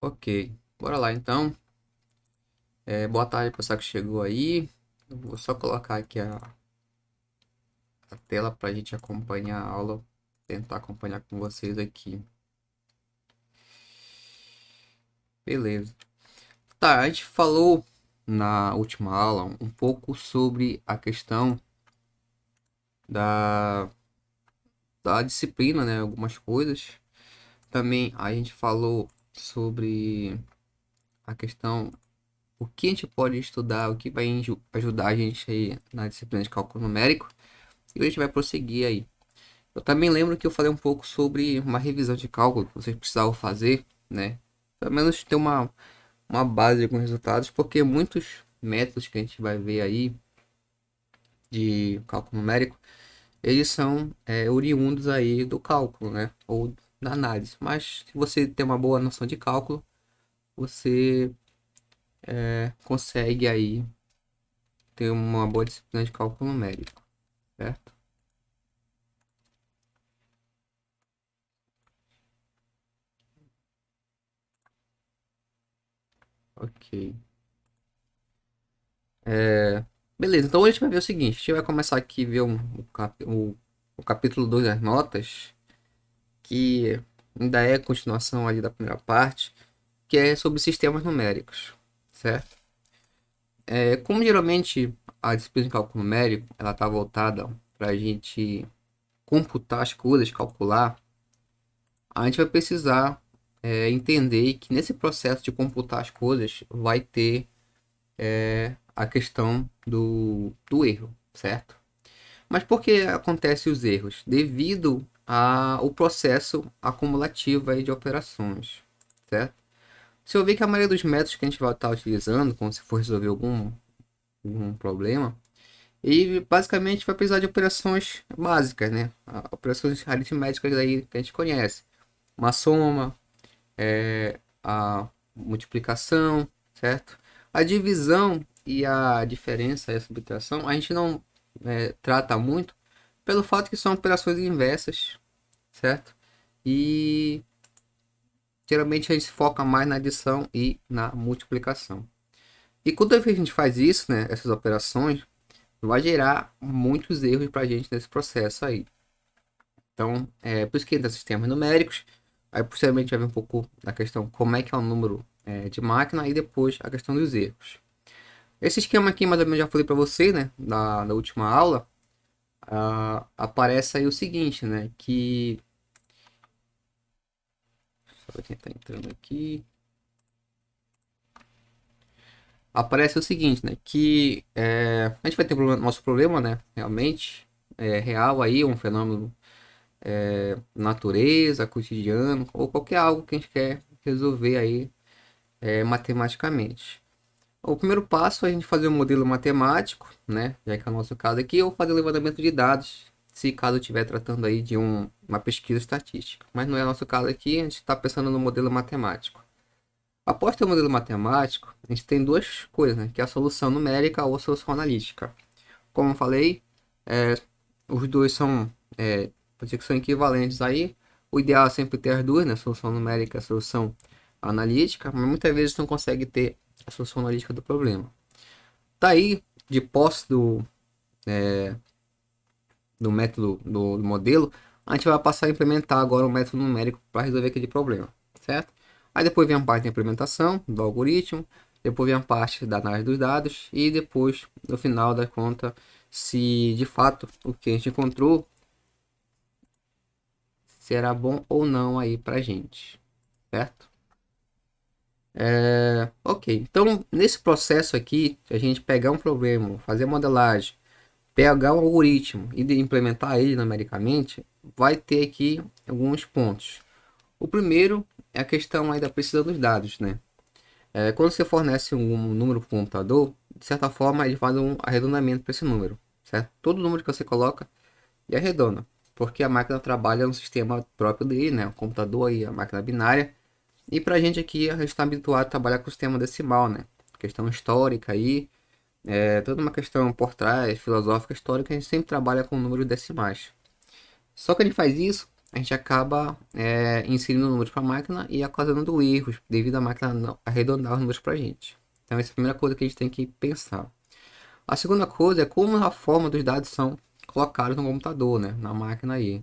Ok, bora lá então. Boa tarde, pessoal que chegou aí. Eu vou só colocar aqui a tela para a gente acompanhar a aula, tentar acompanhar com vocês aqui. Beleza. Tá, a gente falou na última aula um pouco sobre a questão da, da disciplina, né? Algumas coisas. Também a gente falou sobre a questão, o que a gente pode estudar, o que vai ajudar a gente aí na disciplina de cálculo numérico. E a gente vai prosseguir aí. Eu também lembro que eu falei um pouco sobre uma revisão de cálculo que vocês precisavam fazer, né? Pelo menos ter uma base com resultados, porque muitos métodos que a gente vai ver aí de cálculo numérico, eles são oriundos aí do cálculo, né? Ou da análise. Mas se você tem uma boa noção de cálculo, você consegue aí ter uma boa disciplina de cálculo numérico, certo? Ok. Beleza, então a gente vai ver o seguinte, a gente vai começar aqui a ver o capítulo 2 das notas, que ainda é a continuação ali da primeira parte, que é sobre sistemas numéricos, certo? Como geralmente a disciplina de cálculo numérico, ela está voltada para a gente computar as coisas, calcular, a gente vai precisar entender que nesse processo de computar as coisas vai ter a questão do erro, certo? Mas por que acontecem os erros? Devido ao processo acumulativo aí de operações, certo? Se eu ver que a maioria dos métodos que a gente vai estar utilizando, quando se for resolver algum problema, e basicamente vai precisar de operações básicas, né? Operações aritméticas aí que a gente conhece. Uma soma, a multiplicação, certo? A divisão e a diferença e a subtração, a gente não trata muito pelo fato que são operações inversas, certo? E geralmente a gente se foca mais na adição e na multiplicação. E quando a gente faz isso, né, essas operações, vai gerar muitos erros para a gente nesse processo aí. Então, por isso que entra sistemas numéricos. Aí, posteriormente, vai ver um pouco da questão como é que é o número de máquina e depois a questão dos erros. Esse esquema aqui, mais ou menos, já falei para você, né, na última aula. Aparece aí o seguinte, né, que... Só ver quem está entrando aqui. Aparece o seguinte, né, que a gente vai ter nosso problema, né, realmente, real aí, um fenômeno natureza, cotidiano, ou qualquer algo que a gente quer resolver aí matematicamente. O primeiro passo é a gente fazer um modelo matemático, né? Já que é o nosso caso aqui, ou fazer o levantamento de dados, se caso estiver tratando aí de uma pesquisa estatística. Mas não é o nosso caso aqui, a gente está pensando no modelo matemático. Após ter o modelo matemático, a gente tem duas coisas, né? Que é a solução numérica ou a solução analítica. Como eu falei, é, os dois são, pode dizer que são equivalentes aí. O ideal é sempre ter as duas, né? A solução numérica e a solução analítica, mas muitas vezes não consegue ter a solução analítica do problema. Daí, de posse do método, do modelo, a gente vai passar a implementar agora o método numérico para resolver aquele problema, certo? Aí depois vem a parte da implementação do algoritmo, depois vem a parte da análise dos dados e depois, no final da conta, se de fato o que a gente encontrou será bom ou não aí para gente, certo? Ok, então nesse processo aqui, a gente pegar um problema, fazer a modelagem, pegar um algoritmo e implementar ele numericamente, vai ter aqui alguns pontos. O primeiro é a questão aí da precisão dos dados, né? Quando você fornece um número para o computador, de certa forma ele faz um arredondamento para esse número, certo? Todo número que você coloca ele arredonda, porque a máquina trabalha no sistema próprio dele, né? O computador aí, a máquina binária. E para a gente aqui, a gente está habituado a trabalhar com o sistema decimal, né? Questão histórica aí, toda uma questão por trás, filosófica, histórica, a gente sempre trabalha com números decimais. Só que a gente faz isso a gente acaba inserindo números para a máquina e ocasionando erros devido à máquina não arredondar os números para a gente. Então essa é a primeira coisa que a gente tem que pensar. A segunda coisa é como a forma dos dados são colocados no computador, né, na máquina aí.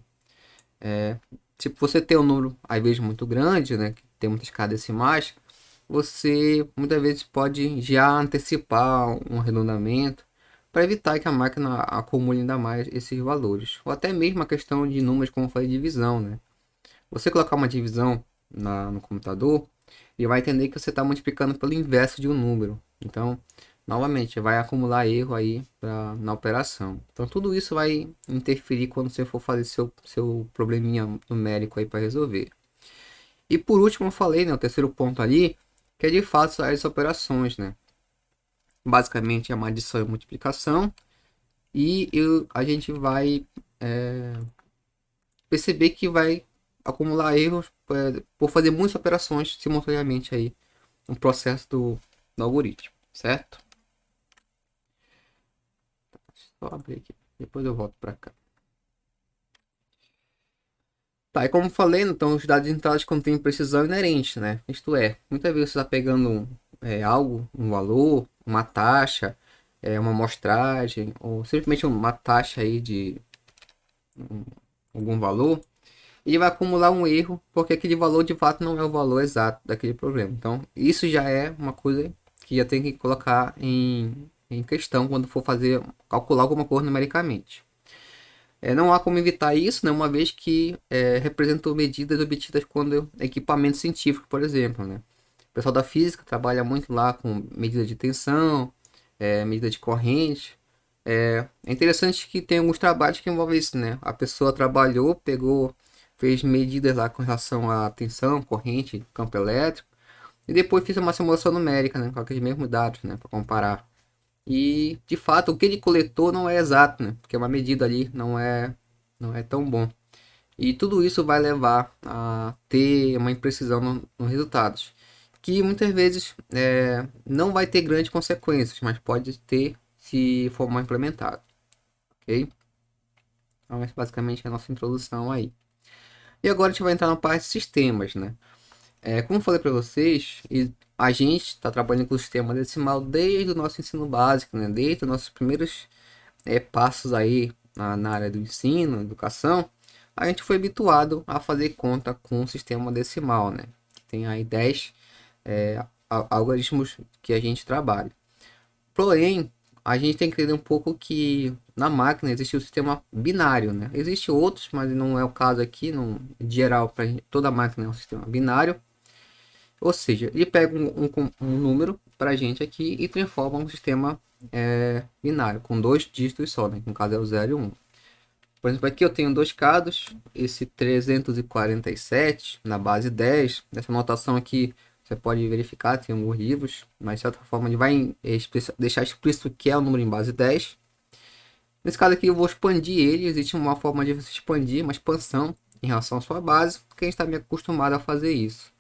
Tipo, você tem um número, às vezes, muito grande, né, que tem muitas casas decimais, você muitas vezes pode já antecipar um arredondamento para evitar que a máquina acumule ainda mais esses valores. Ou até mesmo a questão de números, como foi divisão, né? Você colocar uma divisão no computador, ele vai entender que você está multiplicando pelo inverso de um número. Então, novamente, vai acumular erro aí na operação. Então, tudo isso vai interferir quando você for fazer seu probleminha numérico aí para resolver. E por último, eu falei, né, o terceiro ponto ali, que é de fato as operações, né? Basicamente é uma adição e multiplicação. E a gente vai perceber que vai acumular erros por fazer muitas operações simultaneamente aí no processo do algoritmo, certo? Só abrir aqui, depois eu volto para cá. Tá, e como falei, então os dados entrados contêm precisão inerente, né? Isto é, muitas vezes você está pegando algo, um valor, uma taxa, uma amostragem, ou simplesmente uma taxa aí de algum valor, e vai acumular um erro, porque aquele valor de fato não é o valor exato daquele problema. Então, isso já é uma coisa que já tem que colocar em questão quando for fazer, calcular alguma coisa numericamente. Não há como evitar isso, né, uma vez que representam medidas obtidas quando equipamento científico, por exemplo, né? O pessoal da física trabalha muito lá com medida de tensão, medida de corrente. É interessante que tem alguns trabalhos que envolvem isso, né? A pessoa trabalhou, pegou, fez medidas lá com relação à tensão, corrente, campo elétrico, e depois fez uma simulação numérica, né? Com aqueles mesmos dados, né? Para comparar. E, de fato, o que ele coletou não é exato, né? Porque uma medida ali não é tão bom. E tudo isso vai levar a ter uma imprecisão nos resultados, que muitas vezes não vai ter grandes consequências, mas pode ter se for mal implementado, ok? Então, essa basicamente é a nossa introdução aí. E agora a gente vai entrar na parte de sistemas, né? Como eu falei para vocês, a gente está trabalhando com o sistema decimal desde o nosso ensino básico, né? Desde os nossos primeiros passos aí na área do ensino, educação, a gente foi habituado a fazer conta com o sistema decimal, né? Tem aí 10 algoritmos que a gente trabalha. Porém, a gente tem que entender um pouco que na máquina existe o sistema binário, né? Existem outros, mas não é o caso aqui, não, em geral, toda máquina é um sistema binário. Ou seja, ele pega um número para a gente aqui e transforma um sistema binário, com dois dígitos só, né? No caso é o 0 e 1. Por exemplo, aqui eu tenho dois casos, esse 347 na base 10. Essa notação aqui você pode verificar, tem alguns livros, mas de certa forma ele vai deixar explícito que é o número em base 10. Nesse caso aqui eu vou expandir ele, existe uma forma de você expandir, uma expansão em relação à sua base, porque a gente está meio acostumado a fazer isso.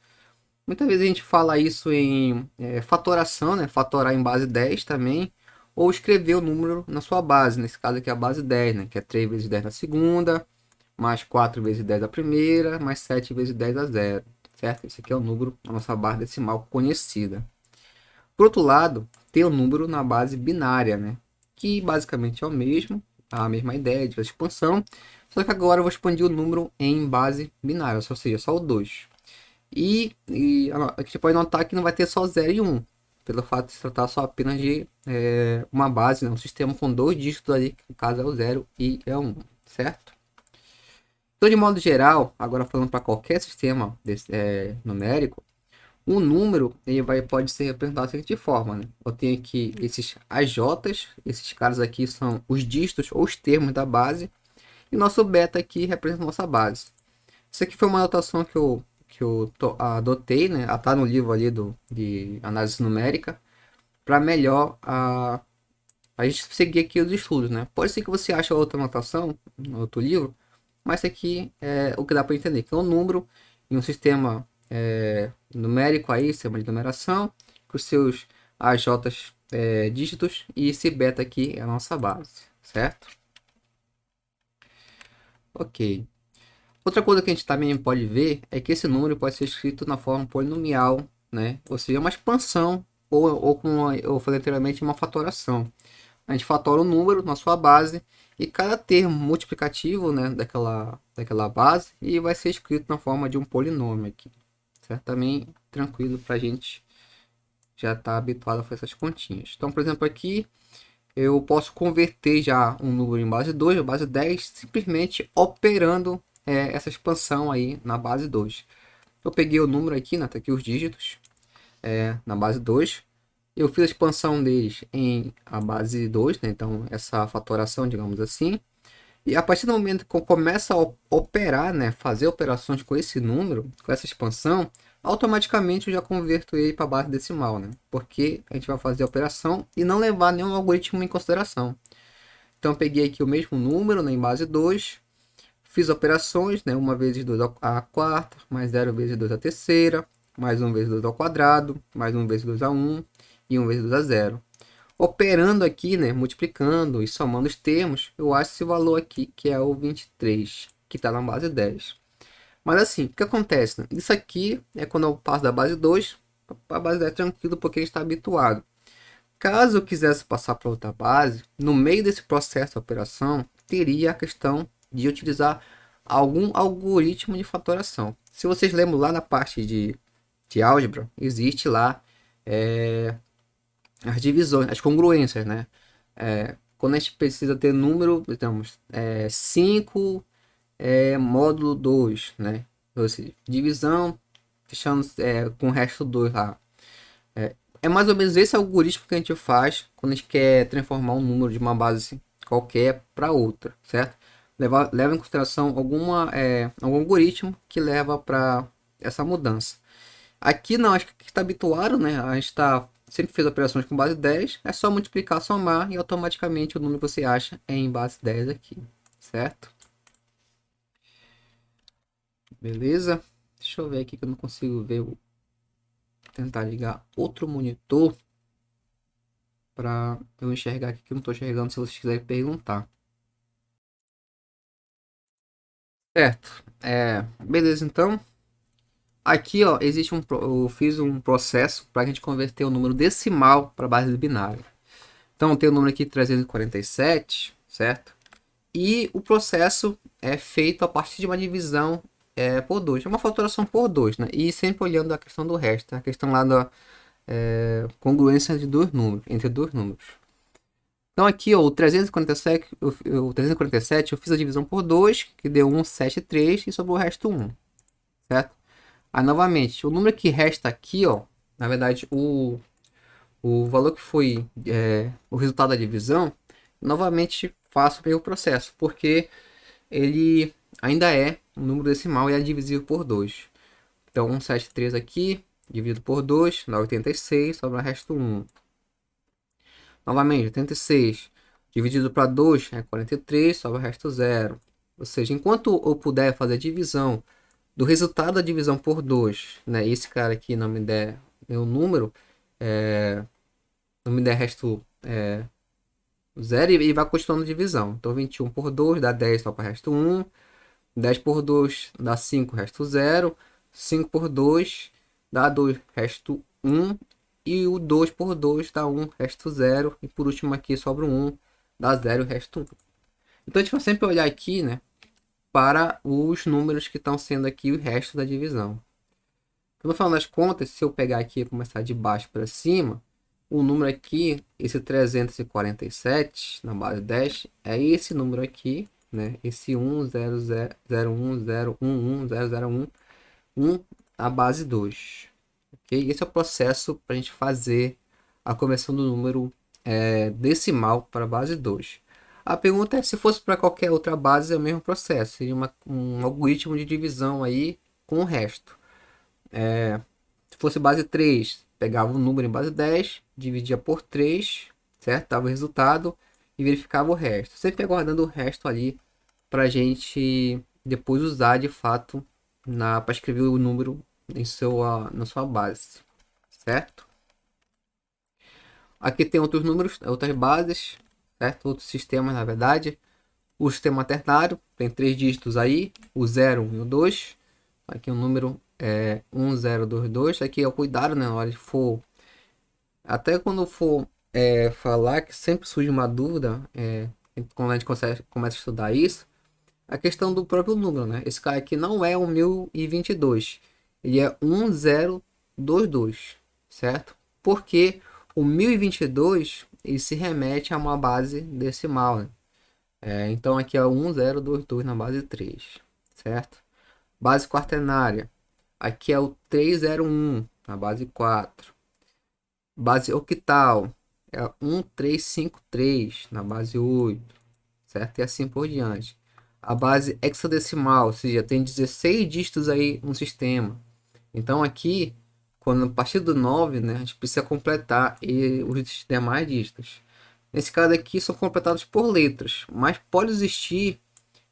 Muitas vezes a gente fala isso em fatoração, né? Fatorar em base 10 também, ou escrever o número na sua base, nesse caso aqui é a base 10, né? Que é 3 vezes 10 na segunda, mais 4 vezes 10 na primeira, mais 7 vezes 10 a zero, certo? Esse aqui é o número na nossa base decimal conhecida. Por outro lado, tem o número na base binária, né? Que basicamente é o mesmo, a mesma ideia de expansão, só que agora eu vou expandir o número em base binária, ou seja, só o 2. A gente pode notar que não vai ter só 0 e 1, pelo fato de se tratar só apenas de uma base, né? Um sistema com dois dígitos ali, que no caso é o 0 e é o 1, certo? Então, de modo geral, agora falando para qualquer sistema numérico, um número pode ser representado da seguinte forma, né? Eu tenho aqui esses AJs, esses caras aqui são os dígitos ou os termos da base, e nosso beta aqui representa a nossa base. Isso aqui foi uma anotação que eu adotei, né? Tá no livro ali de análise numérica, para melhor a gente seguir aqui os estudos, né? Pode ser que você ache outra anotação no outro livro, mas isso aqui é o que dá para entender, que é um número em um sistema numérico aí, sistema de numeração, com os seus AJs dígitos, e esse beta aqui é a nossa base, certo? Ok. Outra coisa que a gente também pode ver é que esse número pode ser escrito na forma polinomial, né? Ou seja, uma expansão ou como eu falei anteriormente, uma fatoração. A gente fatora o número na sua base e cada termo multiplicativo, né, daquela base e vai ser escrito na forma de um polinômio aqui. Certo? Também tranquilo para a gente já estar habituado a fazer essas continhas. Então, por exemplo, aqui eu posso converter já um número em base 2 ou base 10 simplesmente operando essa expansão aí na base 2. Eu peguei o número aqui, né, tá aqui os dígitos na base 2. Eu fiz a expansão deles em a base 2, né, então essa fatoração, digamos assim. E a partir do momento que eu começo a operar, né, fazer operações com esse número, com essa expansão, automaticamente eu já converto ele para a base decimal, né? Porque a gente vai fazer a operação e não levar nenhum algoritmo em consideração. Então eu peguei aqui o mesmo número, né, em base 2, fiz operações, né, 1 vezes 2 à quarta, mais 0 vezes 2 à terceira, mais 1 vezes 2 ao quadrado, mais 1 vezes 2 a 1 e 1 vezes 2 a 0. Operando aqui, né, multiplicando e somando os termos, eu acho esse valor aqui, que é o 23, que está na base 10. Mas assim, o que acontece? Né? Isso aqui é quando eu passo da base 2 para a base 10 tranquilo, porque a gente está habituado. Caso eu quisesse passar para outra base, no meio desse processo de operação, teria a questão de utilizar algum algoritmo de fatoração. Se vocês lembram lá na parte de álgebra, existe lá as divisões, as congruências, né? Quando a gente precisa ter número, temos 5 módulo 2, né? Ou seja, divisão, fechando com o resto 2 lá. É mais ou menos esse algoritmo que a gente faz quando a gente quer transformar um número de uma base qualquer para outra, certo? Leva em consideração algum algoritmo que leva para essa mudança. Aqui não, acho que está habituado, né? A gente sempre fez operações com base 10, é só multiplicar, somar e automaticamente o número que você acha é em base 10 aqui, certo? Beleza? Deixa eu ver aqui que eu não consigo ver, tentar ligar outro monitor para eu enxergar aqui que eu não estou enxergando se vocês quiserem perguntar. Certo, beleza então. Aqui ó, eu fiz um processo para a gente converter o número decimal para base binária. Então tem o número aqui 347, certo? E o processo é feito a partir de uma divisão por 2. É uma fatoração por 2, né? E sempre olhando a questão do resto, a questão lá da congruência de dois números, entre dois números. Então aqui, ó, o 347 eu fiz a divisão por 2, que deu 173 e sobrou o resto 1, certo? Aí novamente, o número que resta aqui, ó, na verdade, o valor que foi o resultado da divisão, novamente faço o mesmo processo, porque ele ainda é um número decimal e é divisível por 2. Então 173 aqui, dividido por 2, dá 86, sobra o resto 1. Novamente, 86 dividido para 2 é 43, sobra o resto 0. Ou seja, enquanto eu puder fazer a divisão do resultado da divisão por 2, né, esse cara aqui não me der meu número, não me der resto 0 e vai continuando a divisão. Então 21 por 2 dá 10, sobra o resto 1. 10 por 2 dá 5, resto 0. 5 por 2 dá 2, resto 1. E o 2 por 2 dá 1, resto 0. E por último aqui sobra 1, dá 0, resto 1. Então a gente vai sempre olhar aqui, né, para os números que estão sendo aqui o resto da divisão. Então, no final das contas, se eu pegar aqui e começar de baixo para cima, o número aqui, esse 347 na base 10, é esse número aqui, né? Esse 1, 0, 0, 0, 1, 0, 1, 1, 0, 0, 1, 1 na base 2. Ok? Esse é o processo para a gente fazer a conversão do número decimal para a base 2. A pergunta é se fosse para qualquer outra base é o mesmo processo, seria um algoritmo de divisão aí com o resto. Se fosse base 3, pegava o número em base 10, dividia por 3, certo? Dava o resultado e verificava o resto. Sempre aguardando o resto ali para a gente depois usar de fato para escrever o número na sua base, certo? Aqui tem outros números, outras bases, certo? Outros sistemas, na verdade. O sistema ternário tem 3 dígitos aí, o 0 e o 2. Aqui o número é 1022. Aqui é o cuidado, né? Na hora de for. Até quando for falar, que sempre surge uma dúvida, quando a gente começa a estudar isso, a questão do próprio número, né? Esse cara aqui não é o 1022, ele é 1022, certo? Porque o 1022 ele se remete a uma base decimal, né? Então aqui é 1022 na base 3, certo? Base quaternária, aqui é o 301 na base 4. Base octal é 1353 na base 8, certo? E assim por diante. A base hexadecimal, ou seja, tem 16 dígitos aí no sistema. Então aqui, quando a partir do 9, né, a gente precisa completar os demais dígitos. Nesse caso aqui são completados por letras, mas pode existir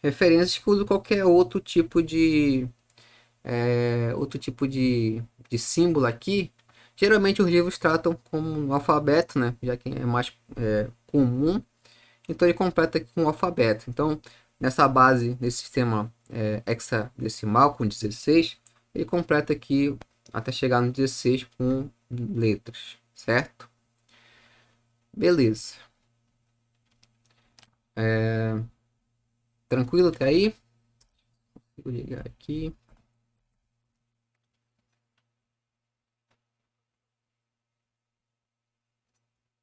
referências que usam qualquer outro tipo de símbolo aqui. Geralmente os livros tratam como um alfabeto, né, já que é mais comum. Então ele completa aqui com o alfabeto. Então, nessa base, nesse sistema hexadecimal com 16, ele completa aqui até chegar no 16 com letras, certo? Beleza. Tranquilo até aí? Vou ligar aqui.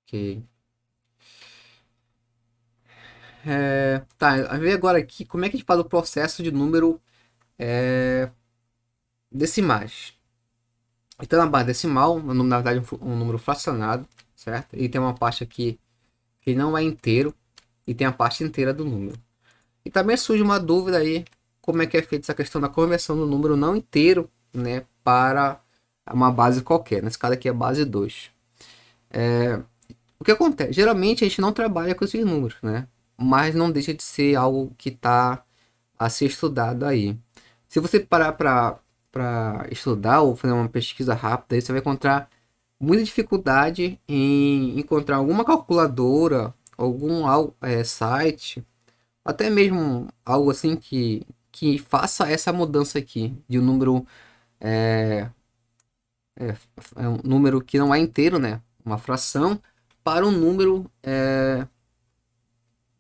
Ok. Tá, a ver agora aqui como é que a gente faz o processo de número decimais. Então, na base decimal, na verdade, um número fracionado, certo? E tem uma parte aqui que não é inteiro e tem a parte inteira do número. E também surge uma dúvida aí, como é que é feita essa questão da conversão do número não inteiro, né, para uma base qualquer. Nesse caso aqui é base 2. O que acontece? Geralmente a gente não trabalha com esses números, né? Mas não deixa de ser algo que está a ser estudado aí. Se você parar para estudar ou fazer uma pesquisa rápida, aí você vai encontrar muita dificuldade em encontrar alguma calculadora, algum site, até mesmo algo assim que faça essa mudança aqui de um número é, é um número que não é inteiro, né? Uma fração, para um número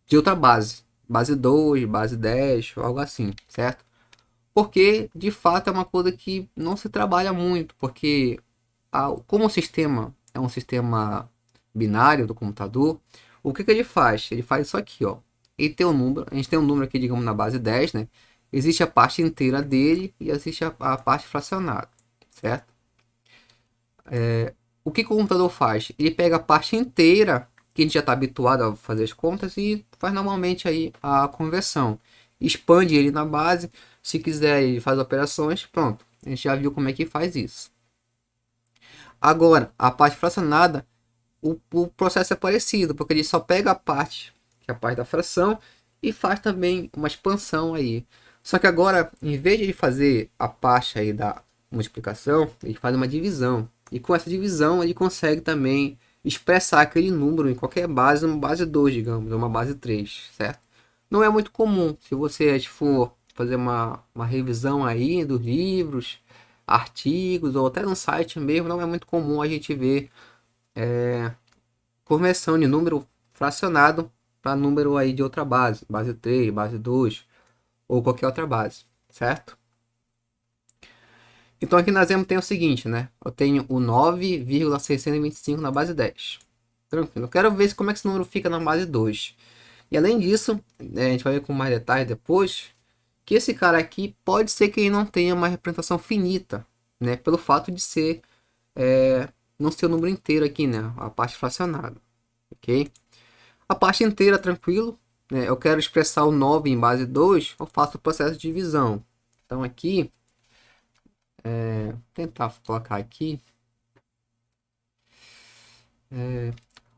de outra base. Base 2, base 10, algo assim, certo? Porque de fato é uma coisa que não se trabalha muito, porque como o sistema é um sistema binário do computador, o que ele faz? Ele faz isso aqui, ó. Ele tem um número, a gente tem um número aqui, digamos, na base 10, né? Existe a parte inteira dele e existe a parte fracionada, certo? O que o computador faz? Ele pega a parte inteira, que a gente já está habituado a fazer as contas, e faz normalmente aí a conversão. Expande ele na base, se quiser ele faz operações, pronto. A gente já viu como é que faz isso. Agora, a parte fracionada, o processo é parecido, porque ele só pega a parte, que é a parte da fração, e faz também uma expansão aí. Só que agora, em vez de ele fazer a parte aí da multiplicação, ele faz uma divisão. E com essa divisão ele consegue também expressar aquele número em qualquer base, uma base 2, digamos, ou uma base 3, certo? Não é muito comum. Se você for fazer uma revisão aí dos livros, artigos, ou até no site mesmo, não é muito comum a gente ver conversão de número fracionado para número aí de outra base, base 3, base 2 ou qualquer outra base, certo? Então aqui na exemplo tem o seguinte, né? Eu tenho o 9,625 na base 10. Tranquilo. Eu quero ver como é que esse número fica na base 2. E além disso, a gente vai ver com mais detalhes depois, que esse cara aqui pode ser que ele não tenha uma representação finita, né? Pelo fato de ser não ser o número inteiro aqui, né? A parte fracionada, ok? A parte inteira, tranquilo, né? Eu quero expressar o 9 em base 2, eu faço o processo de divisão. Então aqui, tentar colocar aqui,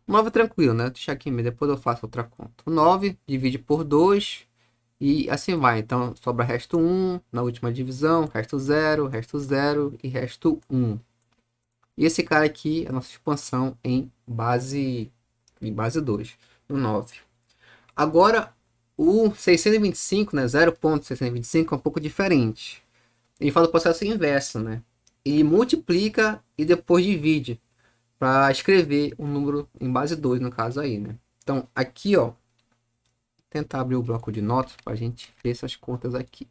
9 é tranquilo, né? Deixa aqui, mas depois eu faço outra conta. O 9 divide por 2 e assim vai. Então sobra resto 1 na última divisão, resto 0 e resto 1. E esse cara aqui é a nossa expansão em base 2, no 9. Agora, O 625, né, 0,625 é um pouco diferente. Ele faz o processo inverso, né? Ele multiplica e depois divide para escrever um número em base 2, no caso aí, né? Então, aqui, ó, tentar abrir o bloco de notas para a gente ver essas contas aqui.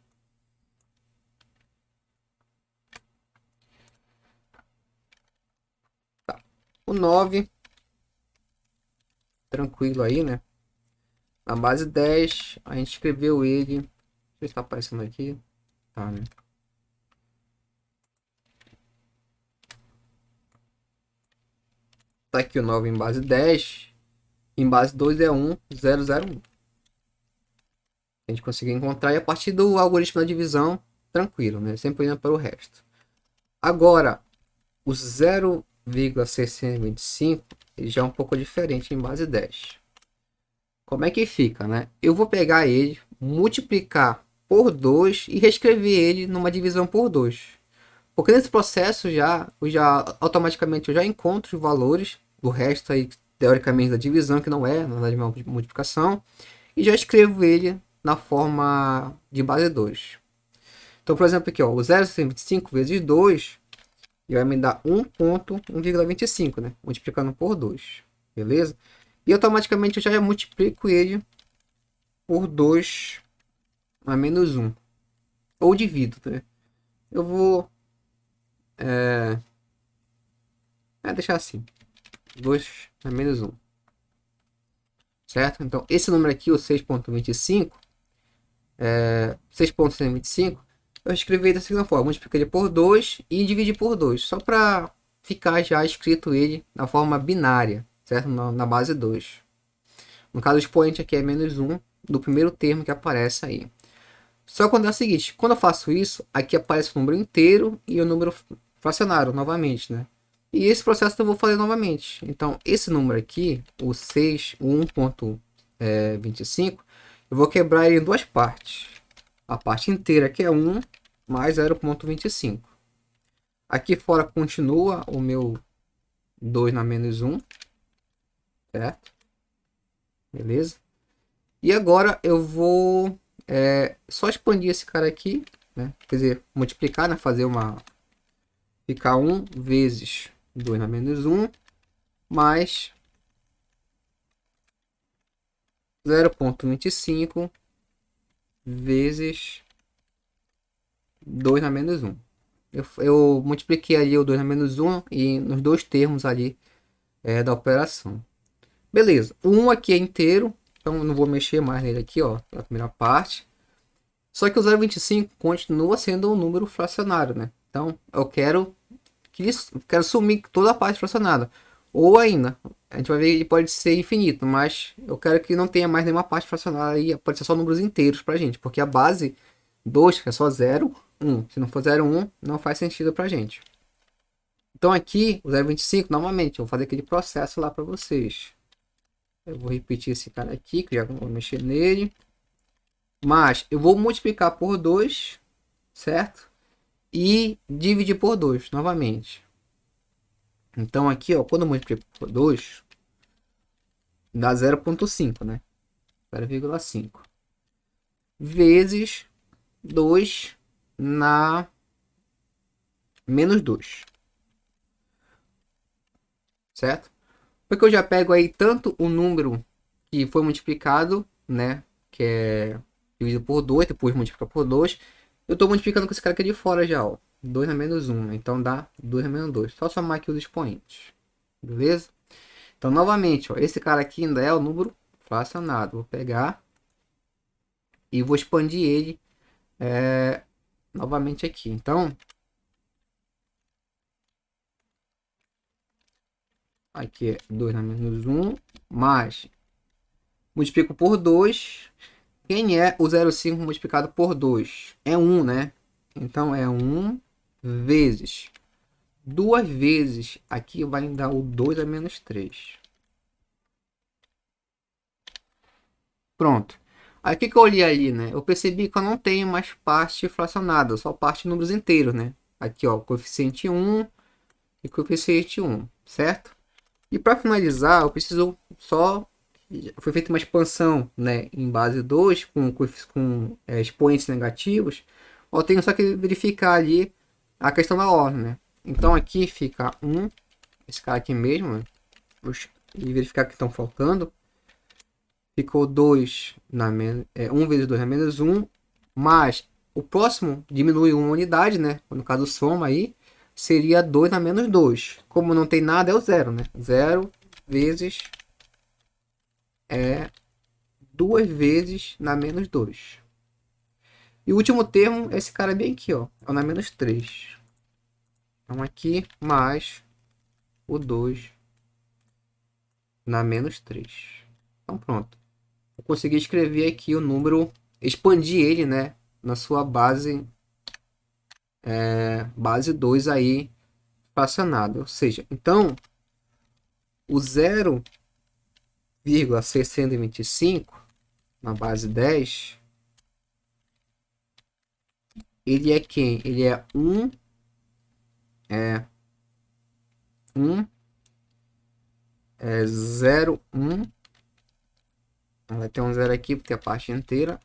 Tá. O 9, tranquilo aí, né? Na base 10, a gente escreveu ele. Deixa eu ver se tá aparecendo aqui. Tá, né? Tá aqui o 9 em base 10. Em base 2 é 1,001. A gente conseguiu encontrar e a partir do algoritmo da divisão, tranquilo, né? Sempre olhando para o resto. Agora, o 0,625 ele já é um pouco diferente em base 10. Como é que fica, né? Eu vou pegar ele, multiplicar por 2 e reescrever ele numa divisão por 2. Porque nesse processo automaticamente eu já encontro os valores do resto aí, teoricamente, da divisão, que não é, na verdade, uma multiplicação, e já escrevo ele na forma de base 2. Então, por exemplo, aqui, ó, o 0,125 vezes 2 e vai me dar 1,125, né? Multiplicando por 2, beleza? E automaticamente eu já multiplico ele por 2 a menos 1. Ou divido, né? Eu vou deixar assim. 2 a menos 1. Certo? Então, esse número aqui, o 6,25, 6,125, eu escrevi da seguinte forma. Multipliquei ele por 2 e dividi por 2. Só para ficar já escrito ele na forma binária, certo? Na base 2. No caso, o expoente aqui é menos 1 do primeiro termo que aparece aí. Só quando é o seguinte, quando eu faço isso, aqui aparece o número inteiro e o número fracionário novamente, né? E esse processo eu vou fazer novamente. Então, esse número aqui, o 6, o 1,25, eu vou quebrar ele em duas partes. A parte inteira que é 1 mais 0,25. Aqui fora continua o meu 2 na menos 1, certo? Beleza? E agora eu vou só expandir esse cara aqui, né? Quer dizer, multiplicar, né? Fazer uma... Ficar 1 vezes 2 na menos 1 mais 0,25 vezes 2 na menos 1. Eu multipliquei ali o 2 na menos 1 e nos dois termos ali da operação. Beleza, o 1 aqui é inteiro, então não vou mexer mais nele aqui, ó, na primeira parte. Só que o 0,25 continua sendo um número fracionário, né? Então eu quero sumir toda a parte fracionada. Ou ainda, a gente vai ver que ele pode ser infinito, mas eu quero que não tenha mais nenhuma parte fracionada e pode ser só números inteiros pra gente, porque a base 2 é só 0, 1. Se não for 0, 1, não faz sentido pra gente. Então aqui, o 0,25, novamente, eu vou fazer aquele processo lá para vocês. Eu vou repetir esse cara aqui, que já vou mexer nele. Mas eu vou multiplicar por 2, certo? E dividir por 2 novamente. Então aqui, ó, quando eu multiplico por 2, dá 0,5, né? 0,5 vezes 2 na menos 2, certo? Porque eu já pego aí tanto o número que foi multiplicado, né? Que é dividido por 2, depois multiplica por 2. Eu estou multiplicando com esse cara aqui de fora já, ó. 2 na menos 1, né? Então dá 2 na menos 2. Só somar aqui os expoentes. Beleza? Então, novamente, ó, esse cara aqui ainda é o número fracionado. Vou pegar e vou expandir ele novamente aqui. Então, aqui é 2 na menos 1, mais multiplico por 2. Quem é o 0,5 multiplicado por 2? É 1, né? Então, é 1 vezes. Duas vezes aqui vai dar o 2 a menos 3. Pronto. Aí o que eu olhei ali, né? Eu percebi que eu não tenho mais parte fracionada, só parte de números inteiros, né? Aqui, ó, coeficiente 1 e coeficiente 1, certo? E para finalizar, eu preciso só foi feita uma expansão, né, em base 2 com expoentes negativos, eu tenho só que verificar ali a questão da ordem, né? Então aqui fica esse cara aqui mesmo, né? E verificar que estão faltando. Ficou 2 na menos, 1 vezes 2 é menos 1, mas o próximo diminui uma unidade, né? No caso soma aí, seria 2 na menos 2. Como não tem nada, é o zero, né? 0 vezes 2 vezes na menos 2. E o último termo, esse cara bem aqui, ó, é o na menos 3. Então aqui mais o 2 na menos 3. Então pronto. Eu consegui escrever aqui o número, expandir ele, né, na sua base 2 aí fracionado. Ou seja, então o 0,625 na base 10, ele é quem? Ele é 1 0 1. Vai ter um 0 aqui porque é a parte inteira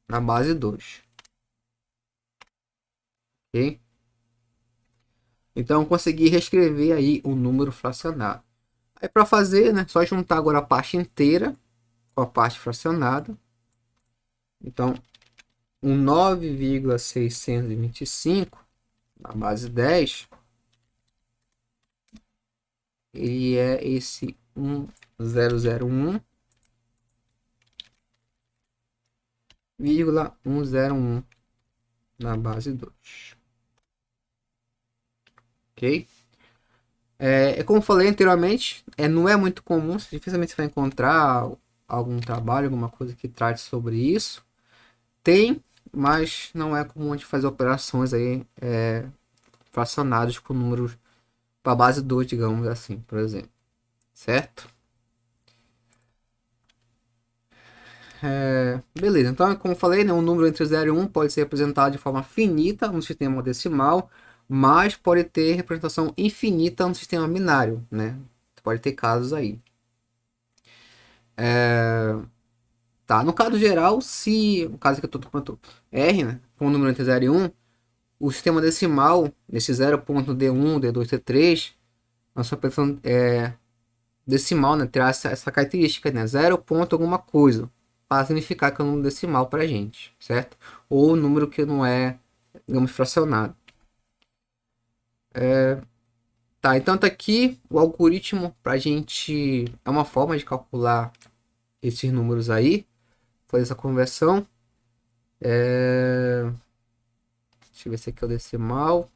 na base 2. Ok? Então eu consegui reescrever aí o número fracionado. Aí para fazer, né, só juntar agora a parte inteira com a parte fracionada. Então, um 9,625 na base 10, ele é esse 1001,101 na base 2. Ok? Como eu falei anteriormente, não é muito comum, dificilmente você vai encontrar algum trabalho, alguma coisa que trate sobre isso. Tem, mas não é comum a gente fazer operações aí fracionadas com números para base 2, digamos assim, por exemplo. Certo? Beleza, então como eu falei, né, um número entre 0 e 1 pode ser representado de forma finita no sistema decimal, mas pode ter representação infinita no sistema binário, né? Pode ter casos aí. Tá, no caso geral, se no caso que eu estou tomando R, né, com o número entre 0 e 1, o sistema decimal, nesse 0.D1, D2, D3, a sua expressão decimal, né, terá essa característica, né, 0 ponto alguma coisa, para significar que é um número decimal para a gente, certo? Ou um número que não é, digamos, fracionado. Tá, então tá aqui o algoritmo para a gente, é uma forma de calcular esses números aí, fazer essa conversão. Deixa eu ver se aqui é o decimal.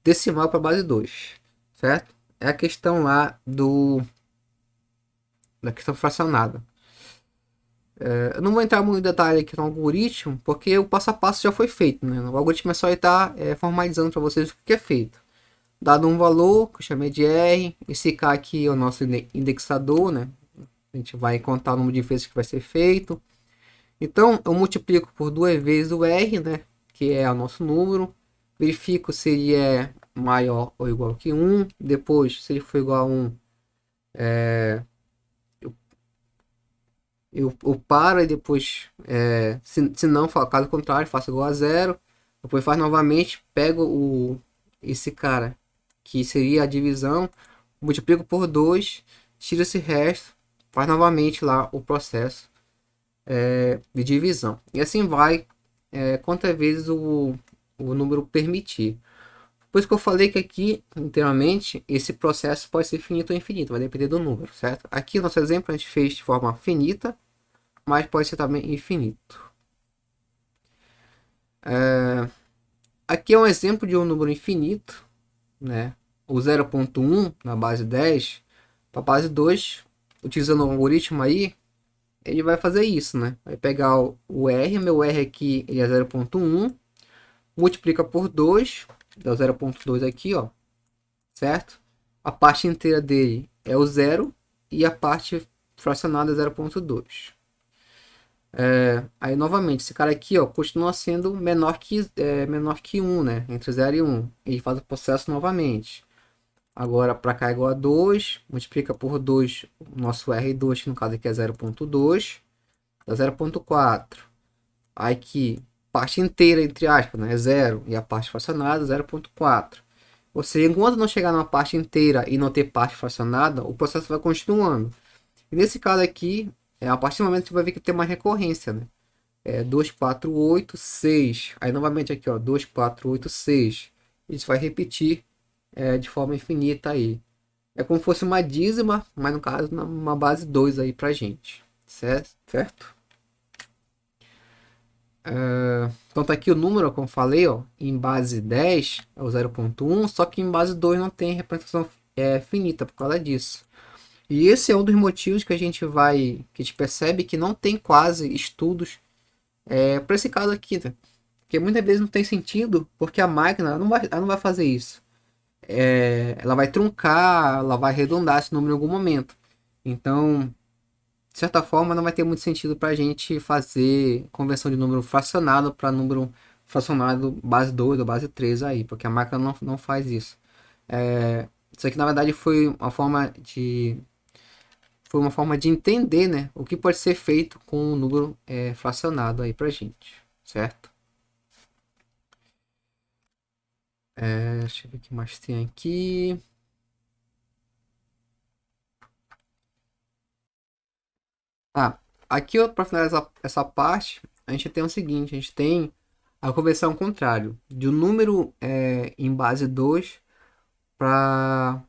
Decimal para base 2, certo? É a questão lá da questão fracionada. Eu não vou entrar muito em detalhe aqui no algoritmo, porque o passo a passo já foi feito, né? O algoritmo é só estar formalizando para vocês o que é feito. Dado um valor, que eu chamei de R, esse K aqui é o nosso indexador, né? A gente vai contar o número de vezes que vai ser feito. Então, eu multiplico por 2 vezes o R, né? Que é o nosso número. Verifico se ele é maior ou igual que 1. Depois, se ele for igual a 1, eu paro e depois, se não, caso contrário, faço igual a 0. Depois faz novamente, pego esse cara, que seria a divisão, multiplico por 2, tiro esse resto, faz novamente lá o processo de divisão. E assim vai, quantas vezes o número permitir. Por isso que eu falei que aqui, inteiramente, esse processo pode ser finito ou infinito, vai depender do número, certo? Aqui, nosso exemplo, a gente fez de forma finita, mas pode ser também infinito. Aqui é um exemplo de um número infinito, né? O 0.1 na base 10 para a base 2, utilizando o algoritmo aí, ele vai fazer isso, né? Vai pegar o R, meu R aqui ele é 0.1, multiplica por 2, dá o 0.2 aqui, ó, certo? A parte inteira dele é o 0 e a parte fracionada é 0.2. Aí novamente, esse cara aqui, ó, continua sendo menor que 1, né? Entre 0 e 1. Ele faz o processo novamente. Agora para cá é igual a 2, multiplica por 2, o nosso R2, que no caso aqui é 0,2, dá 0,4. Aí aqui, parte inteira, entre aspas, né, é 0, e a parte fracionada 0,4. Ou seja, enquanto não chegar numa parte inteira e não ter parte fracionada, o processo vai continuando. E nesse caso aqui, a partir do momento que você vai ver que tem uma recorrência, né? 2, 4, 8, 6. Aí novamente aqui, ó, 2, 4, 8, 6. Isso vai repetir de forma infinita aí. É como se fosse uma dízima, mas no caso uma base 2 aí pra gente. Certo? Então tá aqui o número, como eu falei, ó, em base 10 é o 0,1, só que em base 2 não tem representação finita por causa disso. E esse é um dos motivos que a gente percebe que não tem quase estudos para esse caso aqui, né? Porque muitas vezes não tem sentido, porque a máquina ela não vai fazer isso. Ela vai truncar, ela vai arredondar esse número em algum momento. Então, de certa forma, não vai ter muito sentido para a gente fazer conversão de número fracionado para número fracionado base 2 ou base 3 aí, porque a máquina não faz isso. Isso aqui, na verdade, foi uma forma de entender, né, o que pode ser feito com o número fracionado aí para gente, certo? Deixa eu ver o que mais tem aqui. Ah, aqui para finalizar essa parte, a gente tem o seguinte, a gente tem a conversão ao contrário, de um número em base 2 para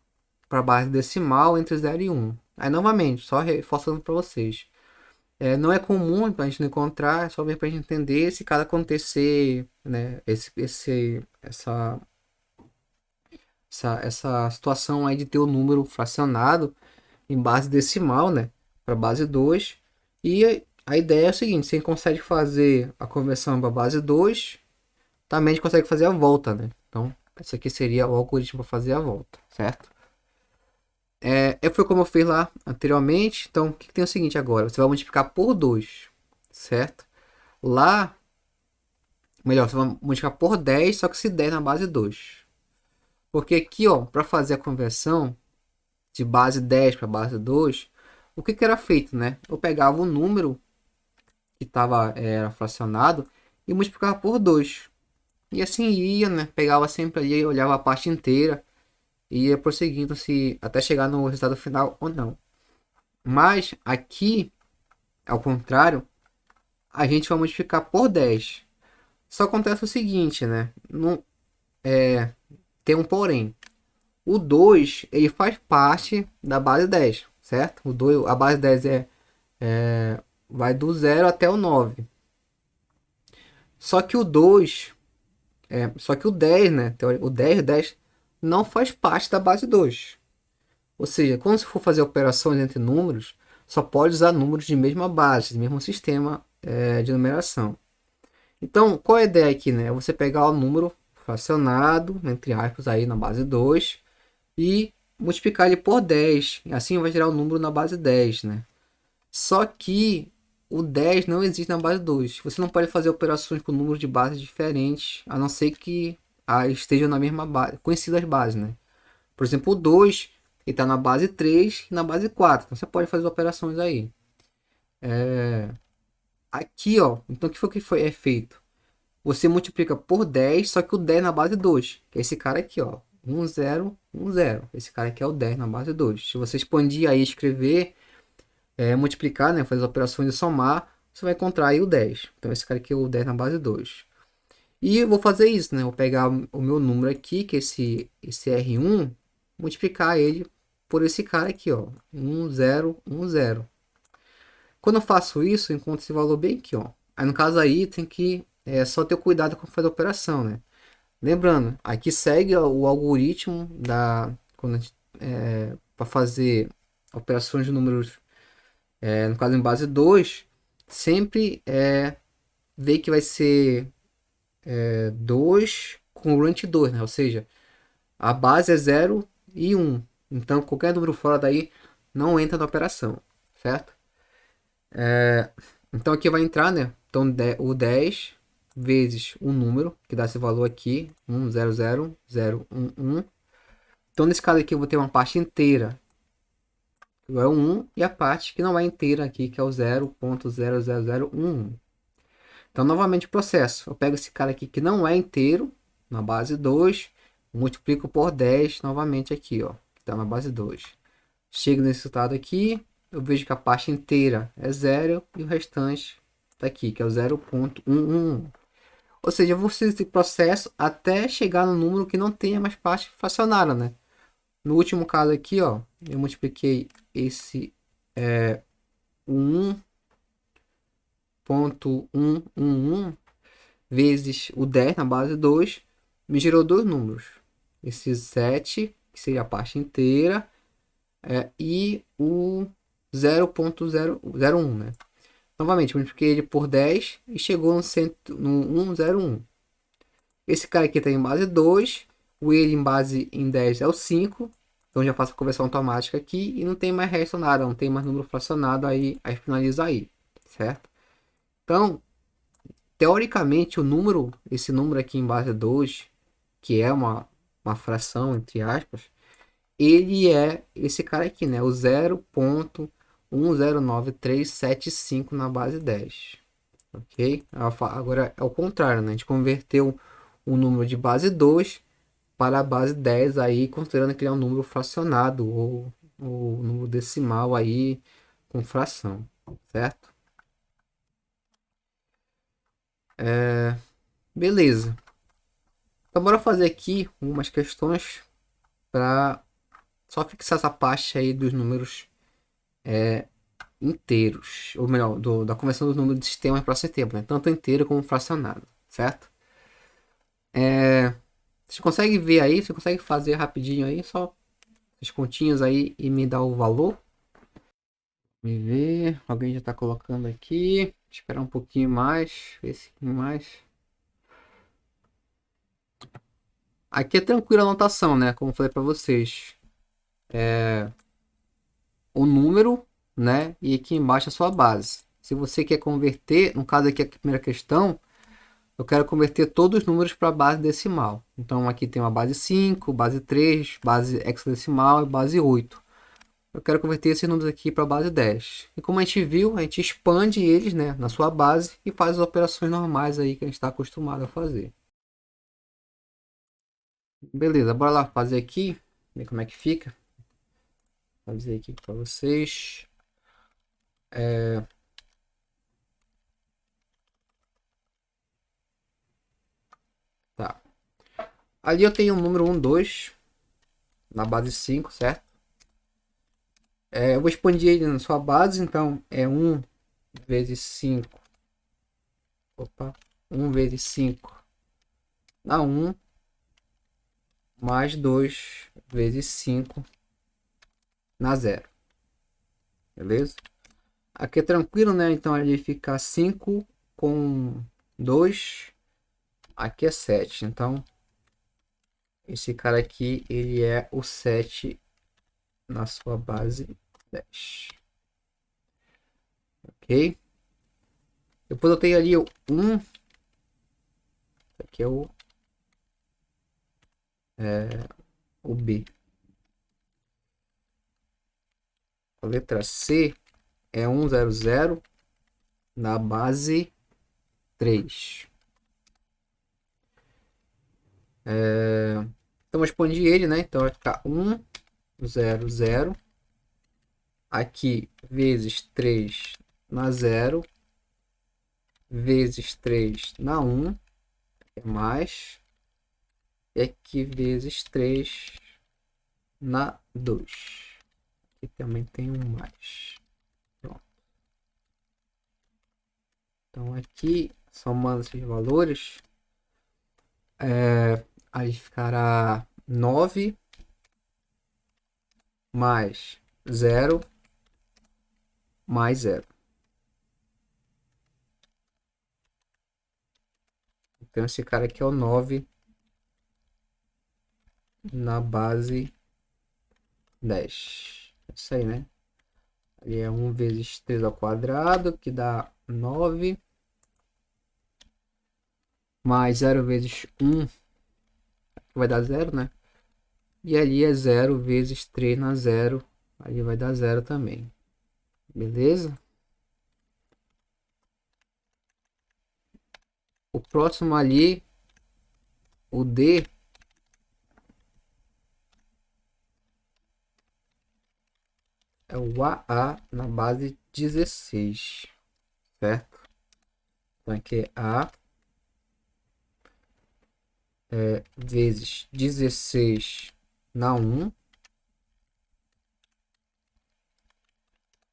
base decimal entre 0 e 1. Aí novamente, só reforçando para vocês. Não é comum a gente não encontrar, é só para a gente entender se cada acontecer, né, essa situação aí de ter o número fracionado em base decimal, né, para base 2. E a ideia é o seguinte, você consegue fazer a conversão para base 2, também a gente consegue fazer a volta, né? Então, esse aqui seria o algoritmo para fazer a volta, certo? Foi como eu fiz lá anteriormente. Então, o que tem o seguinte agora? Você vai multiplicar por 2, certo? Lá, melhor, você vai multiplicar por 10, só que se der na base 2. Porque aqui, ó, para fazer a conversão de base 10 para base 2, o que era feito, né? Eu pegava o número que era fracionado e multiplicava por 2. E assim ia, né? Pegava sempre ali, olhava a parte inteira e ia prosseguindo se até chegar no resultado final ou não. Mas aqui, ao contrário, a gente vai multiplicar por 10. Só acontece o seguinte, né? Não, tem um porém. O 2 ele faz parte da base 10, certo? O 2, a base 10 vai do 0 até o 9. Só que o 2, só que o 10, né? O 10 não faz parte da base 2. Ou seja, quando você for fazer operações entre números, só pode usar números de mesma base, de mesmo sistema de numeração. Então, qual é a ideia aqui, né? Você pegar o número fracionado, entre aspas, aí na base 2 e multiplicar ele por 10. Assim vai gerar o número na base 10, né? Só que o 10 não existe na base 2. Você não pode fazer operações com números de bases diferentes, a não ser que estejam na mesma base, conhecidas as bases, né? Por exemplo, o 2 está na base 3 e na base 4. Então você pode fazer operações aí. Aqui, ó, então o que foi feito? Você multiplica por 10, só que o 10 na base 2, que é esse cara aqui, ó. 1, 0, 1, 0. Esse cara aqui é o 10 na base 2. Se você expandir aí, escrever, multiplicar, né, fazer as operações de somar, você vai encontrar aí o 10. Então esse cara aqui é o 10 na base 2. E eu vou fazer isso, né? Vou pegar o meu número aqui, que é esse R1, multiplicar ele por esse cara aqui, ó. 1, 0, 1, 0. Quando eu faço isso, eu encontro esse valor bem aqui, ó. Aí no caso aí tem que só ter cuidado com fazer a operação, né? Lembrando, aqui segue o algoritmo para fazer operações de números, no caso em base 2, sempre ver que vai ser 2 congruente 2, né? Ou seja, a base é 0 e 1. Então qualquer número fora daí não entra na operação, certo? Então aqui vai entrar, né? Então o 10 vezes um número, que dá esse valor aqui, 1000011. Então, nesse caso aqui, eu vou ter uma parte inteira, que é o 1, e a parte que não é inteira aqui, que é o 0.00011. Então, novamente o processo. Eu pego esse cara aqui que não é inteiro, na base 2, multiplico por 10 novamente aqui, ó, que está na base 2. Chego nesse resultado aqui, eu vejo que a parte inteira é 0 e o restante está aqui, que é o 0.111. Ou seja, eu vou fazer esse processo até chegar no número que não tenha mais parte fracionária, né? No último caso aqui, ó, eu multipliquei esse 1.111 vezes o 10 na base 2, me gerou dois números. Esse 7, que seria a parte inteira, e o 0.001, né? Novamente, multipliquei ele por 10 e chegou no 101. Esse cara aqui está em base 2, o ele em base em 10 é o 5, então já faço a conversão automática aqui e não tem mais resto nada, não tem mais número fracionado aí finaliza aí, certo? Então, teoricamente, esse número aqui em base 2, que é uma fração, entre aspas, ele é esse cara aqui, né? O 0.109375 na base 10. Ok? Agora é o contrário, né? A gente converteu o número de base 2 para a base 10 aí, considerando que ele é um número fracionado ou número decimal aí com fração, certo? Beleza. Então bora fazer aqui umas questões para só fixar essa parte aí dos números inteiros, ou melhor, da conversão dos números de sistemas para setembro, né? Tanto inteiro como fracionado, certo? Você consegue ver aí, você consegue fazer rapidinho aí, só as continhas aí e me dar o valor? Me ver, alguém já está colocando aqui. Esperar um pouquinho mais, ver se mais. Aqui é tranquila a anotação, né? Como eu falei para vocês. O número, né? E aqui embaixo a sua base. Se você quer converter, no caso aqui a primeira questão, eu quero converter todos os números para base decimal. Então aqui tem uma base 5, base 3, base hexadecimal e base 8. Eu quero converter esses números aqui para base 10. E como a gente viu, a gente expande eles, né, na sua base e faz as operações normais aí que a gente está acostumado a fazer. Beleza, bora lá fazer aqui, ver como é que fica. Vou fazer aqui para vocês. Tá. Ali eu tenho o número 1, 2 na base 5, certo? Eu vou expandir ele na sua base, então é 1 vezes 5. Opa, 1 vezes 5 na 1 mais 2 vezes 5 na 0. Beleza? Aqui é tranquilo, né? Então ele fica 5 com 2. Aqui é 7. Então esse cara aqui, ele é o 7 na sua base 10. Ok? Depois eu tenho ali o 1. Aqui é o B. A letra C é 100 na base 3. Então eu expandir ele, né? Então vai ficar 100 aqui vezes 3 na 0 vezes 3 na 1 é mais, e aqui vezes 3 na 2. Aqui também tem um mais. Pronto. Então aqui, somando esses valores, aí ficará 9 mais 0 mais 0. Então esse cara aqui é o 9 na base 10. É isso aí, né? Ali é 1 vezes 3 ao quadrado, que dá 9. Mais 0 vezes 1, que vai dar 0, né? E ali é 0 vezes 3 na 0. Ali vai dar 0 também. Beleza? O próximo ali, o D, é o AA na base 16, certo? Então aqui é A vezes 16 na 1,